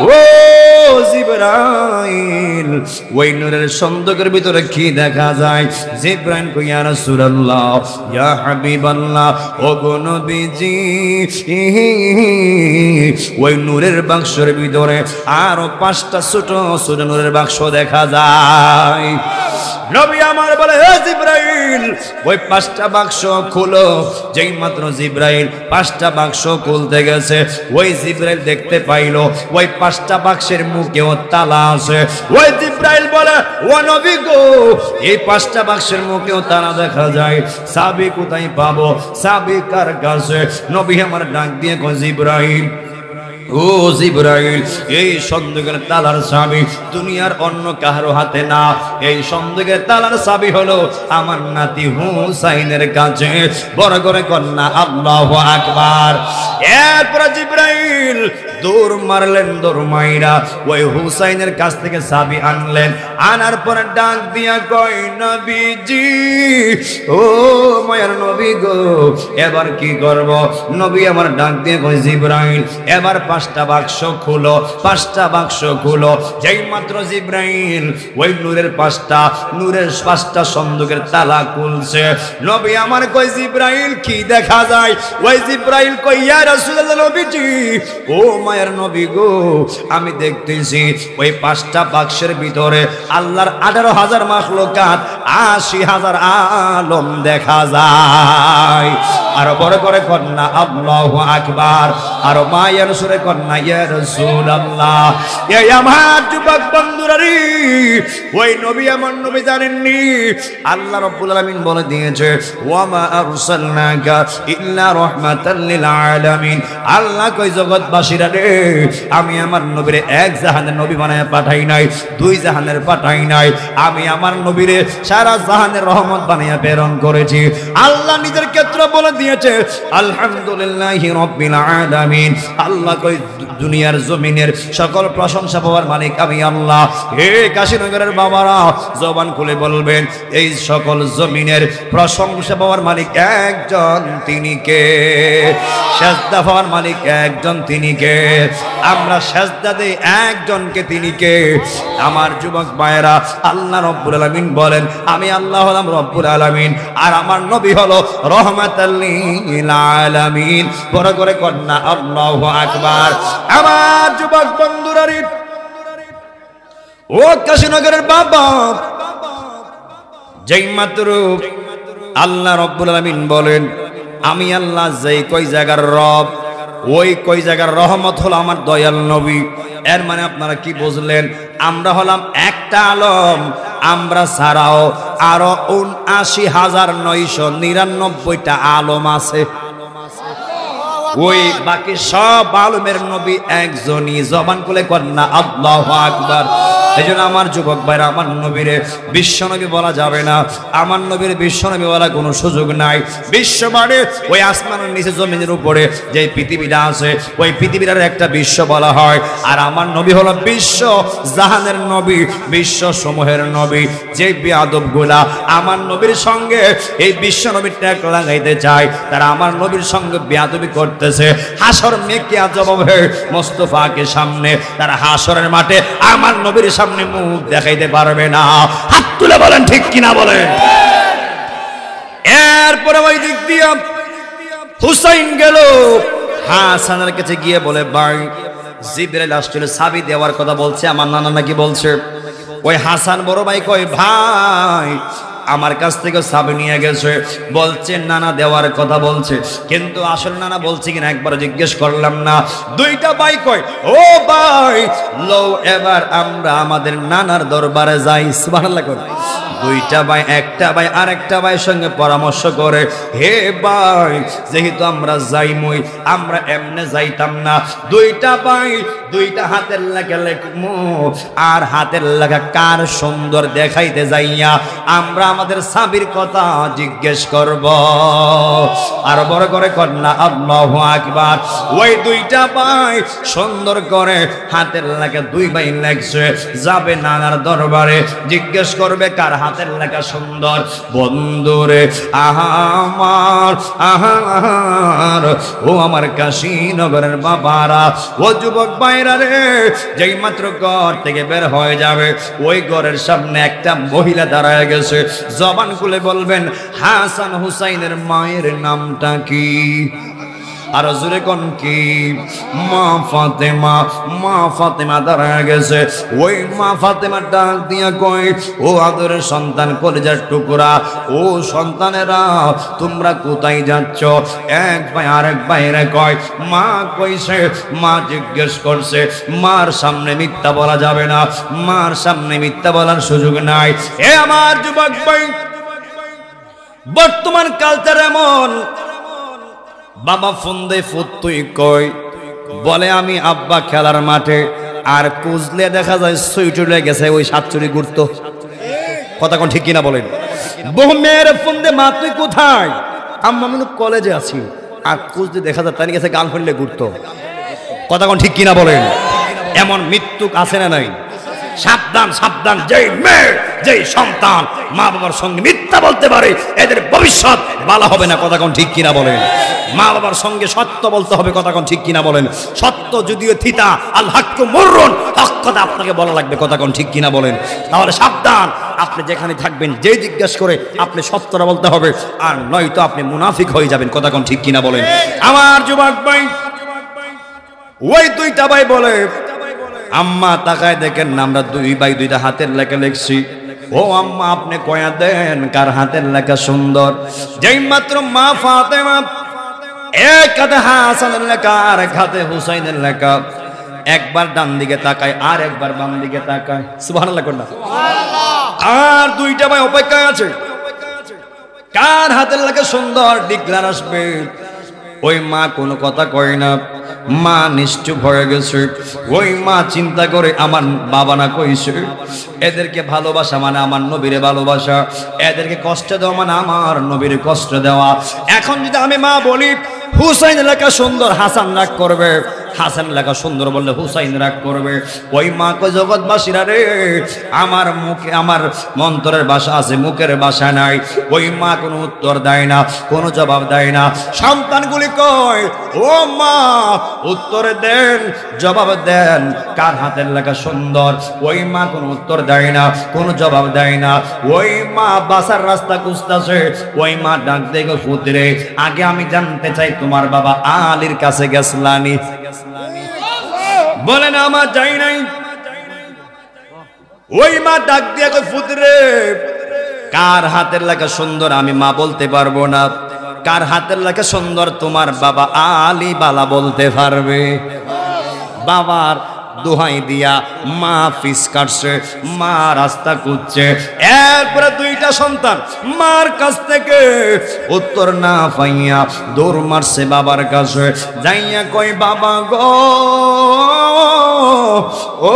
ও জিবরাইল ওই নূরের সন্দুকের ভিতরে কি দেখা যায়? জিবরাইল কই ইয়া রাসূলুল্লাহ ইয়া হাবিবাল্লাহ, ও গো নবীজি ওই নূরের বাক্সের ভিতরে আরো 5টা ছোট ছোট নূরের বাক্স দেখা যায়। নবী আমার বলে হে জিবরাইল ওই 5টা বাক্স খুলো। যেই মাত্র জিবরাইল 5টা বাক্স খুলতে গেছে, ওই জিবরাইল দেখতে পাইলো ওই 5টা বাক্সের মুখেও তালা আছে। ওই জিবরাইল বলে ও নবী গো এই 5টা বাক্সের মুখেও তালা দেখা যায়, চাবি কোথায় পাবো? চাবি কার কাছে? নবী আমার ডাক দিয়ে কয় জিবরাইল, ও জিবরাইল এই সন্দুকের তালার চাবি দুনিয়ার অন্য কারো হাতে না, এই সন্দুকের তালার চাবি হলো আমার নাতি হুসাইনের কাছে। বড় করে কন্যা আল্লাহু আকবার। এরপর জিবরাইল দৌড় মারলেন, দৌড় মাইরা ওই হুসাইনের কাছ থেকে চাবি আনলেন। আনার পর ডাক দিয়া কয় নবীজি, ও মায়ের নবী গো এবার কি করব? নবী আমার ডাক দিয়ে কয় জিবরাইল এবার 5টা বাক্স খুলো, 5টা বাক্স খুলো। যেই মাত্র জিবরাইল ওই নূরের 5টা সন্দুকের তালা খুলছে, নবী আমার কয় জিবরাইল কি দেখা যায়? ওই জিবরাইল কয় ইয়া রাসূলুল্লাহ নবীজি, ও মায়ের নবী গো আমি দেখতেছি ওই 5টা বাক্সের ভিতরে আল্লাহর 18,000 মাখলুকাত 80,000 আলম দেখা যায়। আর বড় করে কন্যা আল্লাহু আকবার, আর মায়ের সুরে কন্যা ইয়া রাসূলুল্লাহ। এই আমার যুবক বন্ধুরা রে, ওই নবী আমার নবী জানেননি আল্লাহ রাব্বুল আলামিন বলে দিয়েছে ওয়া মা আরসালনাকা ইল্লা রাহমাতাল লিল আলামিন। আল্লাহ কই জগৎবাসীরা রে, আমি আমার নবীরে এক জাহানের নবী বানায় পাঠাই নাই, দুই জাহানের পাঠাই নাই, আমি আমার নবীরে সারা জাহানের রহমত বানায়া প্রেরণ করেছি। আল্লাহ নিজের ক্ষেত্রে বলে দিয়েছে আলহামদুলিল্লাহি রাব্বিল আলামিন। আল্লাহ কই দুনিয়ার জমিনের সকল প্রশংসা পাওয়ার মালিক আমি আল্লাহ। হে কাশীনগরের বাবারা জবান খুলে বলবেন এই সকল জমিনের প্রশংসা পাওয়ার মালিক একজন, তিনি কে? সেজদা পাওয়ার মালিক একজন, তিনি কে? আমরা সেজদা দেই একজনকে, তিনি কে? আমার যুবক ভাইরা, আল্লাহ রব্বুল আলামিন বলেন আমি আল্লাহ হলাম রব্বুল আলামিন, আর আমার নবী হলো রহমাতাল লিল আলামিন। বড় করে কন্যা আল্লাহু আকবার। আমার যুবক বন্ধুরা রে, ও কাশীনগরের বাবা, যেই মাত্র আল্লাহ রব্বুল আলামিন বলেন আমি আল্লাহ যেই কই জায়গার রব, ওই কই জায়গার রহমত হলো আমার দয়াল নবী। এর মানে আপনারা কি বুঝলেন? আমরা হলাম একটা আলম, আমরা ছাড়াও আরো ৭৯,৯৯৯টা আলম আছে। ওই বাকি সব আলমের নবী একজনই। জবান খুলে কন্যা আল্লাহু আকবার। এই জন্য আমার যুবক ভাইরা, আমার নবীরে বিশ্বনবী বলা যাবে না, আমার নবীর বিশ্বনবী বলা কোনো সুযোগ নাই। বিশ্ব মানে ওই আসমানের নিচে জমিনের উপরে যে পৃথিবীটা আছে, ওই পৃথিবীর একটা বিশ্ব বলা হয়। আর আমার নবী হলো বিশ্ব জাহানের নবী, বিশ্ব সমূহের নবী। যে বেয়াদব গুলা আমার নবীর সঙ্গে এই বিশ্ব নবীর ট্যাগ লাগাইতে চায়, তারা আমার নবীর সঙ্গে বেয়াদবি করতেছে। হাসর মেকে জবাবে মোস্তফাকে সামনে তারা হাসরের মাঠে আমার নবীর সামনে মুখ দেখাইতে পারবে না। হাত তুলে বলেন ঠিক কিনা বলেন। এরপরে ওই দিক দিয়ে হুসাইন গেল হাসানের কাছে গিয়ে বলে ভাই জিবরাইল আসছিল চাবি দেওয়ার কথা বলছে, আমার নানা নাকি বলছে। ওই হাসান বড় ভাই কয় ভাই আমার কাছ থেকে চাবি নিয়ে গেছে, বলছে নানা দেওয়ার কথা বলছে, কিন্তু আসল নানা বলছে কিনা একবার জিজ্ঞেস করলাম না। দুইটা ভাই কয় ও ভাই লো এবার আমরা আমাদের নানার দরবারে যাই। সুবহানাল্লাহ করে দুইটা ভাই, একটা ভাই আর একটা ভাইয়ের সঙ্গে পরামর্শ করে হে ভাই যেহেতু আমরা যাইমই, আমরা এমনে যাইতাম না। দুইটা ভাই দুইটা হাতের লেখা লেখমু, আর হাতের লেখা কার সুন্দর দেখাইতে যাইয়া আমরা আমাদের সাবির কথা জিজ্ঞেস করব। আর বড় করে কন্যা আল্লাহু আকবার। ওই দুইটা ভাই সুন্দর করে হাতের লেখা দুই ভাই লেখছে, যাবে নানার দরবারে জিজ্ঞেস করবে কার হাতের লেখা সুন্দর। বন্ধুরে আহার আহার ও আমার কাশীনগরের বাবারা, ও যুবক ভাইরা রে, যেই মাত্র ঘর থেকে বের হয়ে যাবে ওই ঘরের সামনে একটা মহিলা দাঁড়ায় গেছে। জবান খুলে বলবেন হাসান হুসাইনের মায়ের নামটা কি? আর জোরে কোন কি? মা ফাতেমা। মা ফাতেমা দাঁড়ায় গেছে। ওই মা ফাতেমা ডাক দিয়া কয় ও আদরের সন্তান, কলিজার টুকরা, ও সন্তানেরা তোমরা কোথায় যাচ্ছ? এক ভাই আরেক ভাইরে কয় মা কইছে, মা জিজ্ঞেস করছে। মার সামনে মিথ্যা বলা যাবে না, মার সামনে মিথ্যা বলার সুযোগ নাই। এ আমার যুবক ভাই, বর্তমান কালচার এমন, বাবা ফোন দে ফুতুই কই বলে আমি আব্বা খেলার মাঠে, আর কুজলে দেখা যায় সুইটুলে গেছে ওই সাতচুরি ঘুরতো। কথা কোন ঠিক কিনা বলেন? বহু মেয়ের ফোন দে মা তুই কোথায়? আম্মা আমি কলেজে আছি, আর কুজলে দেখা যায় তাই গেছে গার্লফ্রেন্ডে ঘুরতো। কথা কোন ঠিক কিনা বলেন? এমন মৃত্যু আছে না নাই? সাবধান সাবধান, যেই মেয়ে যেই সন্তান মা বাবার সঙ্গে মিথ্যা বলতে পারে এদের ভবিষ্যৎ ভালো হবে না। কথা কোন ঠিক কিনা বলেন? মা বাবার সঙ্গে সত্য বলতে হবে। কথা কোন ঠিক কিনা বলেন? সত্য যদিও থিতা আল হাক্কু মুররুন, হক কথা আপনাকে বলা লাগবে। কথা কোন ঠিক কিনা বলেন? তাহলে সাবধান, আপনি যেখানে থাকবেন যেই জিজ্ঞাসা করে আপনি সত্যটা বলতে হবে, আর নয়তো আপনি মুনাফিক হয়ে যাবেন। কথা কোন ঠিক কিনা বলেন? আমার যুবক ভাই, ওই দুইটা ভাই বলে আম্মা তাকায় দেখেন না আমরা দুই ভাই দুইটা হাতের লেখা লিখছি। ও আম্মা আপনি কয়া দেন কার হাতের লেখা সুন্দর। যেই মাত্র মা ফাতেমা এক হাতে হাসানের লেখা আর এক হাতে হুসাইনের লেখা। একবার ডান দিকে তাকায় আর একবার বাম দিকে তাকায়। সুবহানাল্লাহ কোনটা? আর দুইটা ভাই অপেক্ষায় আছে কার হাতের লেখা সুন্দর ডিক্লার আসবে। ওই মা কোনো কথা কয় না, মা নিশ্চুপ হয়ে গেছে। ওই মা চিন্তা করে আমার বাবা না কইছে এদেরকে ভালোবাসা মানে আমার নবীরে ভালোবাসা, এদেরকে কষ্ট দেওয়া মানে আমার নবীরে কষ্ট দেওয়া। এখন যদি আমি মা বলি হুসাইন লেখা সুন্দর, হাসান রাগ করবে, হাসান লেখা সুন্দর বললে হুসাইন রাগ করবে। ওই মা কই জগৎবাসীরা রে, আমার মুখে আমার মন্তরের ভাষা আছে, মুখের ভাষা নাই। ওই মা কোনো উত্তর দেয় না, কোনো জবাব দেয় না। সন্তানগুলি কয় ও মা উত্তর দেন, জবাব দেন, কার হাতের লেখা সুন্দর। ওই মা কোনো উত্তর দেয় না, কোনো জবাব দেয় না। ওই মা বাসার রাস্তা খুঁজতেছে। ওই মা ডাক দেখো পুত্রে, আগে আমি জানতে চাই তোমার বাবা আলীর কাছে গেছলানি? বলেন আমার যাই নাই। ওই মা ডাক দিয়ে কই পুত্রে কার হাতের লেখা সুন্দর আমি মা বলতে পারবো না, কার হাতের লেখা সুন্দর তোমার বাবা আলী বালা বলতে পারবে। বাবার দোহাই দিয়া মা ফিস কাটছে, মা রাস্তা খুঁজছে। এরপরে দুইটা সন্তান মার কাছ থেকে উত্তর না পাইয়া দৌড় মারছে বাবার কাছে। যাইয়া কই বাবা গো, ও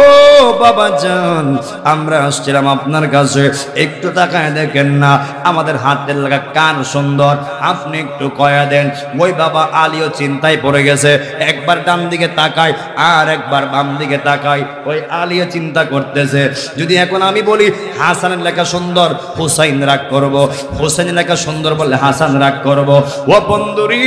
বাবা জান, আমরা আসছিলাম আপনার কাছে, একটু তাকায় দেখেন না আমাদের হাতের লাগা কান সুন্দর, আপনি একটু কয়া দেন। ওই বাবা আলীও চিন্তায় পড়ে গেছে, একবার ডান দিকে তাকায় আর একবার বাম দিকে তাকায়। ওই আলীও চিন্তা করতেছে যদি এখন আমি বলি হাসানের লেখা সুন্দর, হুসাইন রাগ করব, হুসাইন লেখা সুন্দর বললে হাসান রাগ করব। ও বন্ধুরি,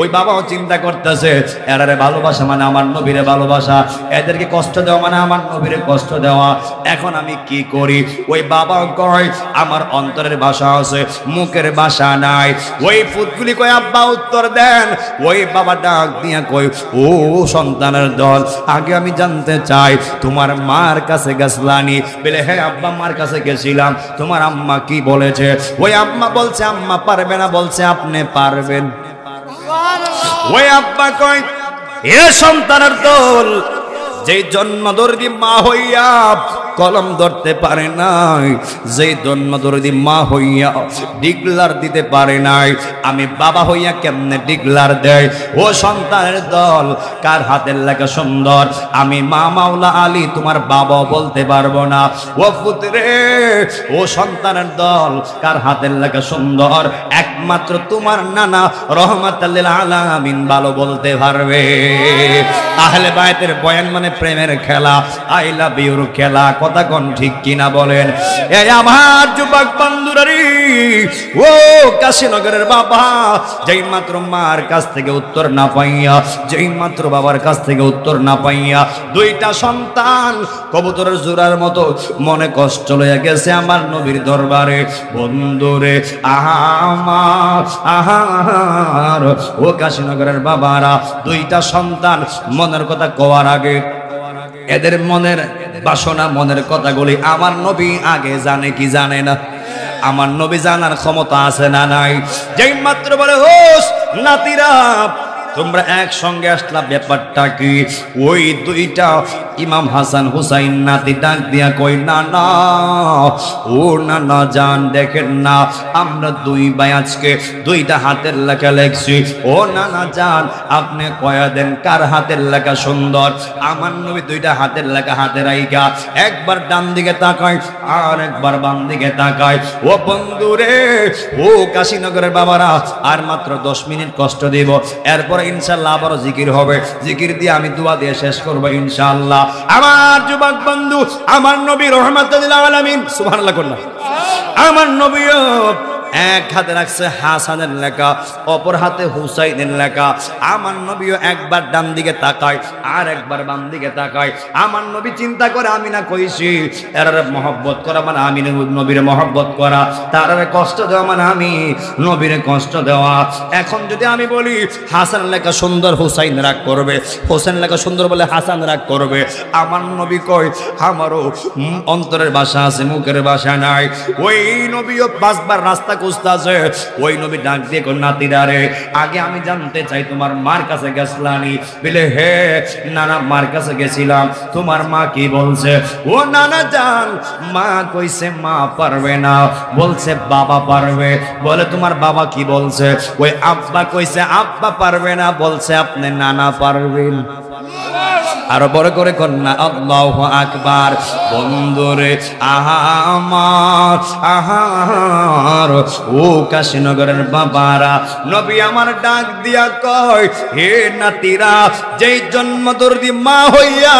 ওই বাবাও চিন্তা করতেছে এরারে ভালোবাসা মানে আমার নবীরে ভালোবাসা, এদেরকে কষ্ট দেওয়া মানে আমার নবীরে কষ্ট দেওয়া। এখন আমি কি করি? ওই বাবা কয় আমার অন্তরের ভাষা আছে, মুখের ভাষা নাই। ওই পুতগুলি কয় আব্বা উত্তর দেন। ওই বাবা ডাক দিয়া কই ও সন্তানের দল, আগে আমি জানতে চাই তোমার মার কাছে গেছলানি? বলে হ্যাঁ আব্বা মার কাছে গেছিলাম। তোমার আম্মা কি বলেছে? ওই আম্মা বলছে আম্মা পারবে না, বলছে আপনি পারবেন। ওই আব্বা কয় এ সন্তানের দল, যেই জন্ম দর্দি মা হইয়া কলম ধরতে পারে নাই, যেই জন্ম দর্দি মা হইয়া ডিগলার দিতে পারে নাই, আমি বাবা হইয়া কেমনে ডিগলার দেয়? ও সন্তানের দল, কার হাতের লেখা সুন্দর আমি মা মাওলা আলী তোমার বাবা বলতে পারবো না। ও পুত্রে, ও সন্তানের দল, কার হাতের লেখা সুন্দর একমাত্র তোমার নানা রহমাতুল লিল আলামিন ভালো বলতে পারবে। আহলে বায়তের বয়ান মানে প্রেমের খেলা, আই লাভ ইউর খেলা। কথা কোন ঠিক কিনা বলেন? এই আমার যুবক বন্ধুরা, ও কাশীনগরের বাবা, যেই মাত্র মার কাছ থেকে উত্তর না পাইয়া, যেই মাত্র বাবার কাছ থেকে উত্তর না পাইয়া দুইটা সন্তান কবুতরের জোড়ার মতো মনে কষ্ট লইয়া গেছে আমার নবীর দরবারে। বন্ধুরে আহার, ও কাশীনগরের বাবারা, দুইটা সন্তান মনের কথা কওয়ার আগে এদের মনের বাসনা মনের কথাগুলি আমার নবী আগে জানে কি জানে না? আমার নবী জানার ক্ষমতা আছে না নাই? যেই মাত্র বলে হোস নাতিরা তোমরা একসঙ্গে আসলা, ব্যাপারটা কি? ওই দুইটা ইমাম হাসান হুসাইন নাতি ডাক দিয়া কই না না, ও না না জান দেখেন না, আমরা দুই ভাই আজকে দুইটা হাতের লেখা লেখছি। ও না না জান আপনি কয়া দেন কার হাতের লেখা সুন্দর? আমার নবী দুইটা হাতের লেখা হাতে রাইখা একবার ডান দিকে তাকায় আর একবার বাম দিকে তাকায়। ও বন্ধুরে, ও কাশীনগরের বাবারা, আর মাত্র 10 মিনিট কষ্ট দিব, এরপর ইনশাআল্লাহ আবারও জিকির হবে। জিকির দিয়ে আমি দোয়া দিয়ে শেষ করবো ইনশাআল্লাহ। আমার যুবক বন্ধু, আমার নবী রহমাতুল লিল আলামিন, সুবহানাল্লাহ কন্যা, আমার নবীও এক হাতে রাখছে হাসানের লেখা, অপর হাতে হুসাইনের লেখা। আমার নবীও একবার ডান দিকে তাকায় আর একবার বাম দিকে তাকায়। আমার নবী চিন্তা করে আমি না কইছি এর মহব্বত করা মানে আমি নবীরে মহব্বত করা, তার কষ্ট দেওয়া মানে আমি নবীরে কষ্ট দেওয়া। এখন যদি আমি বলি হাসান লেখা সুন্দর, হুসাইন রাগ করবে, হোসেন লেখা সুন্দর বলে হাসান রাগ করবে। আমার নবী কয় আমারও অন্তরের ভাষা আছে, মুখের ভাষা নাই। ওই নবীও 5 বার রাস্তা খুঁজতাছে। ওই নবী ডাক দিয়ে কোন নাতিরা রে, আগে আমি জানতে চাই তোমার মার কাছে গেছলানি? বলে হে নানা, মার কাছে গেছিলাম। তোমার মা কি বলছে? ও নানা জান, মা কইছে মা পারবে না, বলছে বাবা পারবে। বলে তোমার বাবা কি বলছে? ওই আব্বা কইছে আব্বা পারবে না, বলছে আপনি নানা পারবেন। আরো বড় করে কন্যা আল্লাহু আকবার। বন্ধুরে আমার আহার ও কাশীনগরের বাবারা, নবী আমার ডাক দিয়া কয়, হে নাতিরা, যেই জন্ম দর্দি মা হইয়া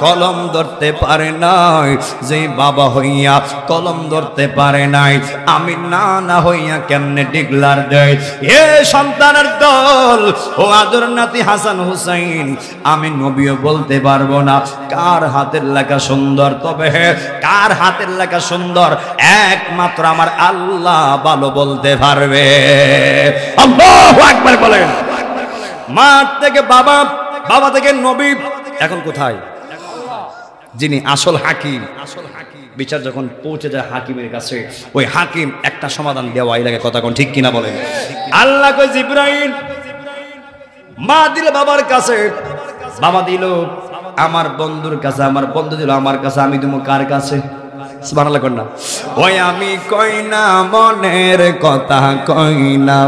কলম ধরতে পারে নাই, যেই বাবা হইয়া কলম ধরতে পারে নাই, আমি নানা হইয়া কেমনে ডিগলার দেয়? হে সন্তানের দল, ও আদর নাতি হাসান হুসাইন, আমি নবীও বলতে পারবো না কার হাতের লেখা সুন্দর, তবে কার হাতের লেখা সুন্দর একমাত্র আমার আল্লাহ ভালো বলতে পারবে। আল্লাহু আকবার বলেন। মা থেকে বাবা, বাবা থেকে নবী, এখন কোথায়? যিনি আসল হাকিম, বিচার যখন পৌঁছে যায় হাকিমের কাছে, ওই হাকিম একটা সমাধান দেওয়াই লাগে। কথা কোন ঠিক কিনা বলেন? আল্লাহ কই জিবরাইল, মা দিল বাবার কাছে, বাবা দিল আমার বন্ধুর কাছে, আমার বন্ধু দিল আমার কাছে, আমি তুমি কার কাছে? সুবহানাল্লাহ কন্যা। ওই আমি কই না মনের কথা কই না,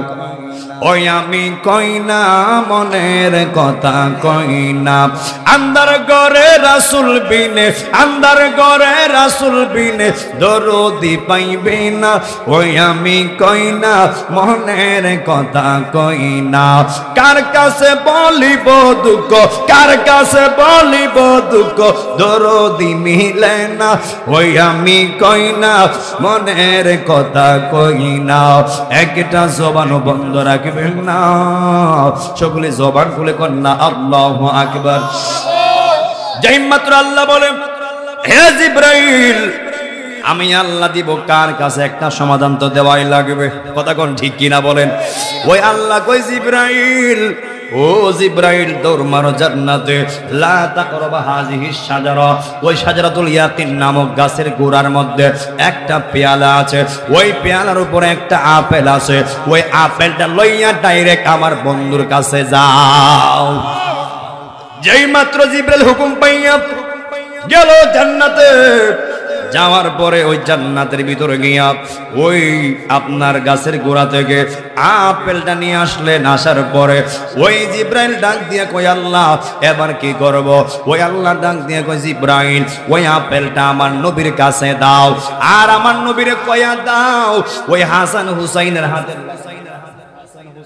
ওই আমি কই না মনের কথা কই না, আন্দার ঘরে রাসূল বিনে, আন্দার ঘরে রাসূল বিনে দরদি পাইবে না। ওই আমি কই না মনের কথা কই না, কার কাছে বলিব দুঃখ, কার কাছে বলিব দুঃখ, দরদি মিলে না। ওই আমি কই না মনের কথা কই না। একটা জবান বন্ধ রাখবেন না, সকলে জবান খুলে কন্যা আল্লাহু আকবার। যেই মাত্র আল্লাহ বলে, হে জিবরাইল, আমি আল্লাহ দিব কার কাছে, একটা সমাধান তো দেওয়াই লাগবে। কথা কোন ঠিক কিনা বলেন? ওই আল্লাহ কই জিবরাইল, ও জিবরাইল দৌড় মারো জান্নাতে, লা তাকরাবা হাযিহিস শাজারা, ওই শাজারাতুল ইয়াকিন নামক গাছের গোড়ার মধ্যে একটা পেয়ালা আছে, ওই পেয়ালার উপরে একটা আপেল আছে, ওই আপেলটা লইয়া ডাইরেক্ট আমার বন্ধুর কাছে যাও। যেই মাত্র জিবরাইল হুকুম পাইয়া গেল জান্নাতে, যাওয়ার পরে ওই জান্নাতের ভিতরে গিয়া ওই আপনার গাছের গোড়া থেকে আপেলটা নিয়ে আসলেন। আসার পরে ওই জিবরাইল ডাক দিয়ে কই আল্লাহ এবার কি করব? ওই আল্লাহ ডাক দিয়ে কই জিবরাইল, ওই আপেলটা আমার নবীর কাছে দাও, আর আমার নবীরে কয়া দাও ওই হাসান হুসাইনের হাতের,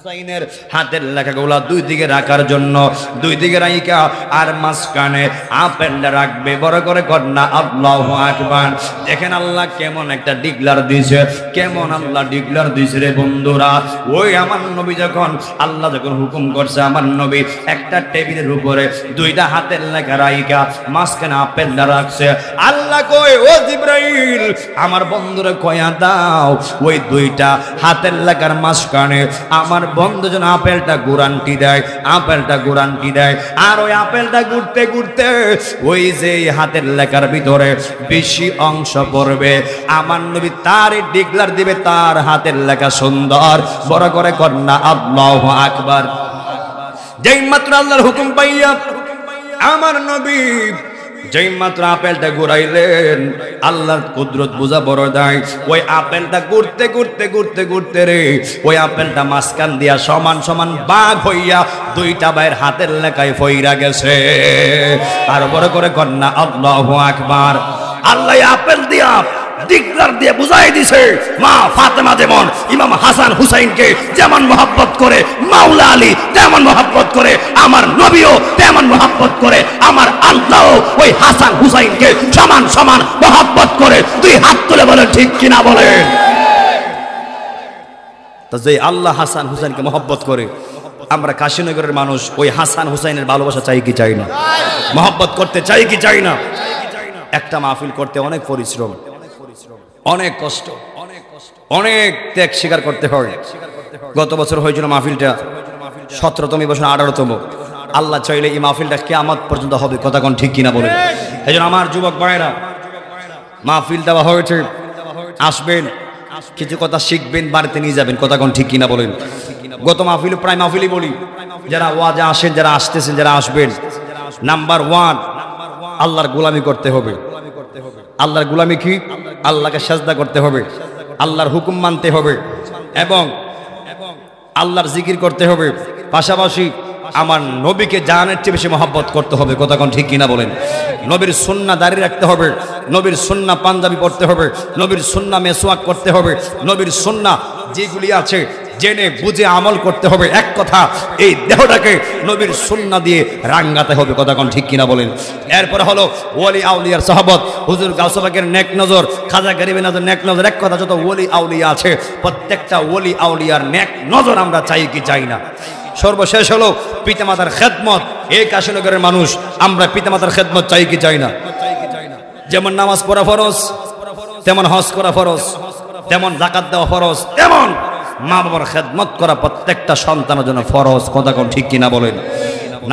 হুসাইনের হাতের লেখাগুলা দুই দিকে রাখার জন্য, দুই দিকে রাইকা আর মাঝখানে আপেলটা রাখবে। বড় করে কন্যা আল্লাহু আকবার। দেখেন আল্লাহ কেমন একটা ডিক্লার দিয়েছে, কেমন আল্লাহ ডিক্লার দিয়েছে রে বন্ধুরা। ওই আমার নবী যখন, আল্লাহ যখন হুকুম করছে, আমার নবী একটা টেবিলের উপরে দুইটা হাতের লেখা রাইকা মাঝখানে আপেলটা রাখছে। আল্লাহ কই, ও জিবরাইল, আমার বন্ধুরে কয়া দাও ওই দুইটা হাতের লেখার মাঝখানে আমার বন্ধু যেন আপেলটা গুরান্টি দেয়, আপেলটা গুরান্টি দেয়। আর ওই আপেলটা ঘুরতে ঘুরতে ওই যে হাতের লেখার ভিতরে বেশি অংশ পড়বে, আমার নবী তার ডিক্লার দিবে তার হাতের লেখা সুন্দর। বড় করে কন্যা আল্লাহু আকবার। যেই মাত্র আল্লাহর হুকুম পাইয়া আমার নবী যেই মাত্র আপেলটা ঘুরাইলেন, আল্লাহর কুদরত বুঝা বড় দেয়। ওই আপেলটা ঘুরতে ঘুরতে ঘুরতে ঘুরতে রে, ওই আপেলটা মাঝখান দিয়া সমান সমান বাঘ হইয়া দুইটা ভাইয়ের হাতের লেখায় ফইরা গেছে। আর বড় করে কন্যা আল্লাহু আকবার। আল্লাহ আপেল দিয়া ডিক্লার দিয়ে বুঝাই দিছে, মা ফাতেমা যেমন ইমাম হাসান হুসাইনকে যেমন মহব্বত করে, মাওলা আলী তেমন মহব্বত করে, আমার নবীও তেমন মহব্বত করে, আমার আল্লাহ ওই হাসান হুসাইনকে সমান সমান মহব্বত করে। দুই হাত তুলে বলে ঠিক কিনা বলেন? তো যে আল্লাহ হাসান হুসাইনকে মহব্বত করে, আমরা কাশীনগরের মানুষ ওই হাসান হুসাইনের ভালোবাসা চাই কি চাই না? মহব্বত করতে চাই কি চাই না? একটা মাহফিল করতে অনেক পরিশ্রম, অনেক কষ্ট, অনেক ত্যাগ স্বীকার করতে হয়। গত বছর হয়েছিল মাহফিলটা 17তম, বছর 18তম। আল্লাহ চাইলে এই মাহফিলটা কিয়ামত পর্যন্ত হবে। কথা কোন ঠিক কিনা বলেন? এই জন্য আমার যুবক ভাইয়েরা, মাহফিল দেওয়া হয়েছে, আসবেন, কিছু কথা শিখবেন, বাড়িতে নিয়ে যাবেন। কথা কোন ঠিক কিনা বলেন? গত মাহফিলে প্রায় মাহফিলই বলি, যারা ওয়াজে আসেন, যারা আসতেছেন, যারা আসবেন, নাম্বার 1 আল্লাহর গোলামি করতে হবে। আল্লাহর গোলামি কি? আল্লাহকে সাজদা করতে হবে, আল্লাহর হুকুম মানতে হবে এবং আল্লাহর জিকির করতে হবে। পাশাপাশি আমার নবীকে জানের চেয়ে বেশি মহব্বত করতে হবে। কথা কোন ঠিক কিনা বলেন? নবীর সুন্নাহ দাঁড়িয়ে রাখতে হবে, নবীর সুন্নাহ পাঞ্জাবি পড়তে হবে, নবীর সুন্নাহ মেসওয়াক করতে হবে, নবীর সুন্নাহ যেগুলি আছে জেনে বুঝে আমল করতে হবে। এক কথা, এই দেহটাকে নবীর সুন্নাহ দিয়ে রাঙ্গাতে হবে। কথা কোন ঠিক কিনা বলেন? এরপর হলো ওলি আউলিয়ার সাহাবত, হুজুর গাউসে পাকের নেক নজর, খাজা গরিবের নজর, নেক নজর। এক কথা, যত ওলি আউলিয়া আছে প্রত্যেকটা ওলি আউলিয়ার নেক নজর আমরা চাই কি চাই না? সর্বশেষ হলো পিতামাতার খেদমত। এই কাশীনগরের মানুষ আমরা পিতামাতার খেদমত চাই কি চাই না? যেমন নামাজ পড়া ফরজ, তেমন হজ করা ফরজ, তেমন যাকাত দেওয়া ফরজ, তেমন মা বাবার খেদমত করা প্রত্যেকটা সন্তানের জন্য ফরজ। কথা কোন ঠিক কিনা বলেন?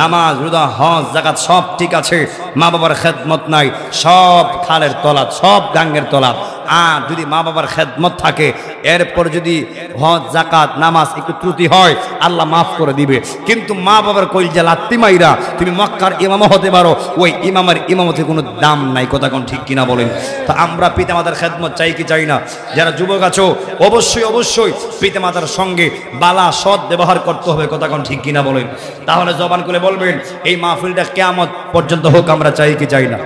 নামাজ, রোজা, হজ, যাকাত সব ঠিক আছে, মা বাবার খেদমত নাই, সব খালের তলাত, সব গাঙ্গের তলাত। আর যদি মা বাবার খেদমত থাকে, এরপর যদি হজ, যাকাত, নামাজ একটু ত্রুটি হয়, আল্লাহ মাফ করে দিবে। কিন্তু মা বাবার কইলজা লাত্তি মাইরা তুমি মক্কার ইমাম হতে পারো, ওই ইমামের ইমামতে কোনো দাম নাই। কথা কোন ঠিক কিনা বলেন? তো আমরা পিতামাতার খেদমত চাই কি চাই না? যারা যুবক আছো অবশ্যই অবশ্যই পিতামাতার সঙ্গে বালা সৎ ব্যবহার করতে হবে। কথা কোন ঠিক কিনা বলেন? তাহলে জবান করে বলবেন এই মাহফিলটা কিয়ামত পর্যন্ত হোক, আমরা চাই কি চাই না?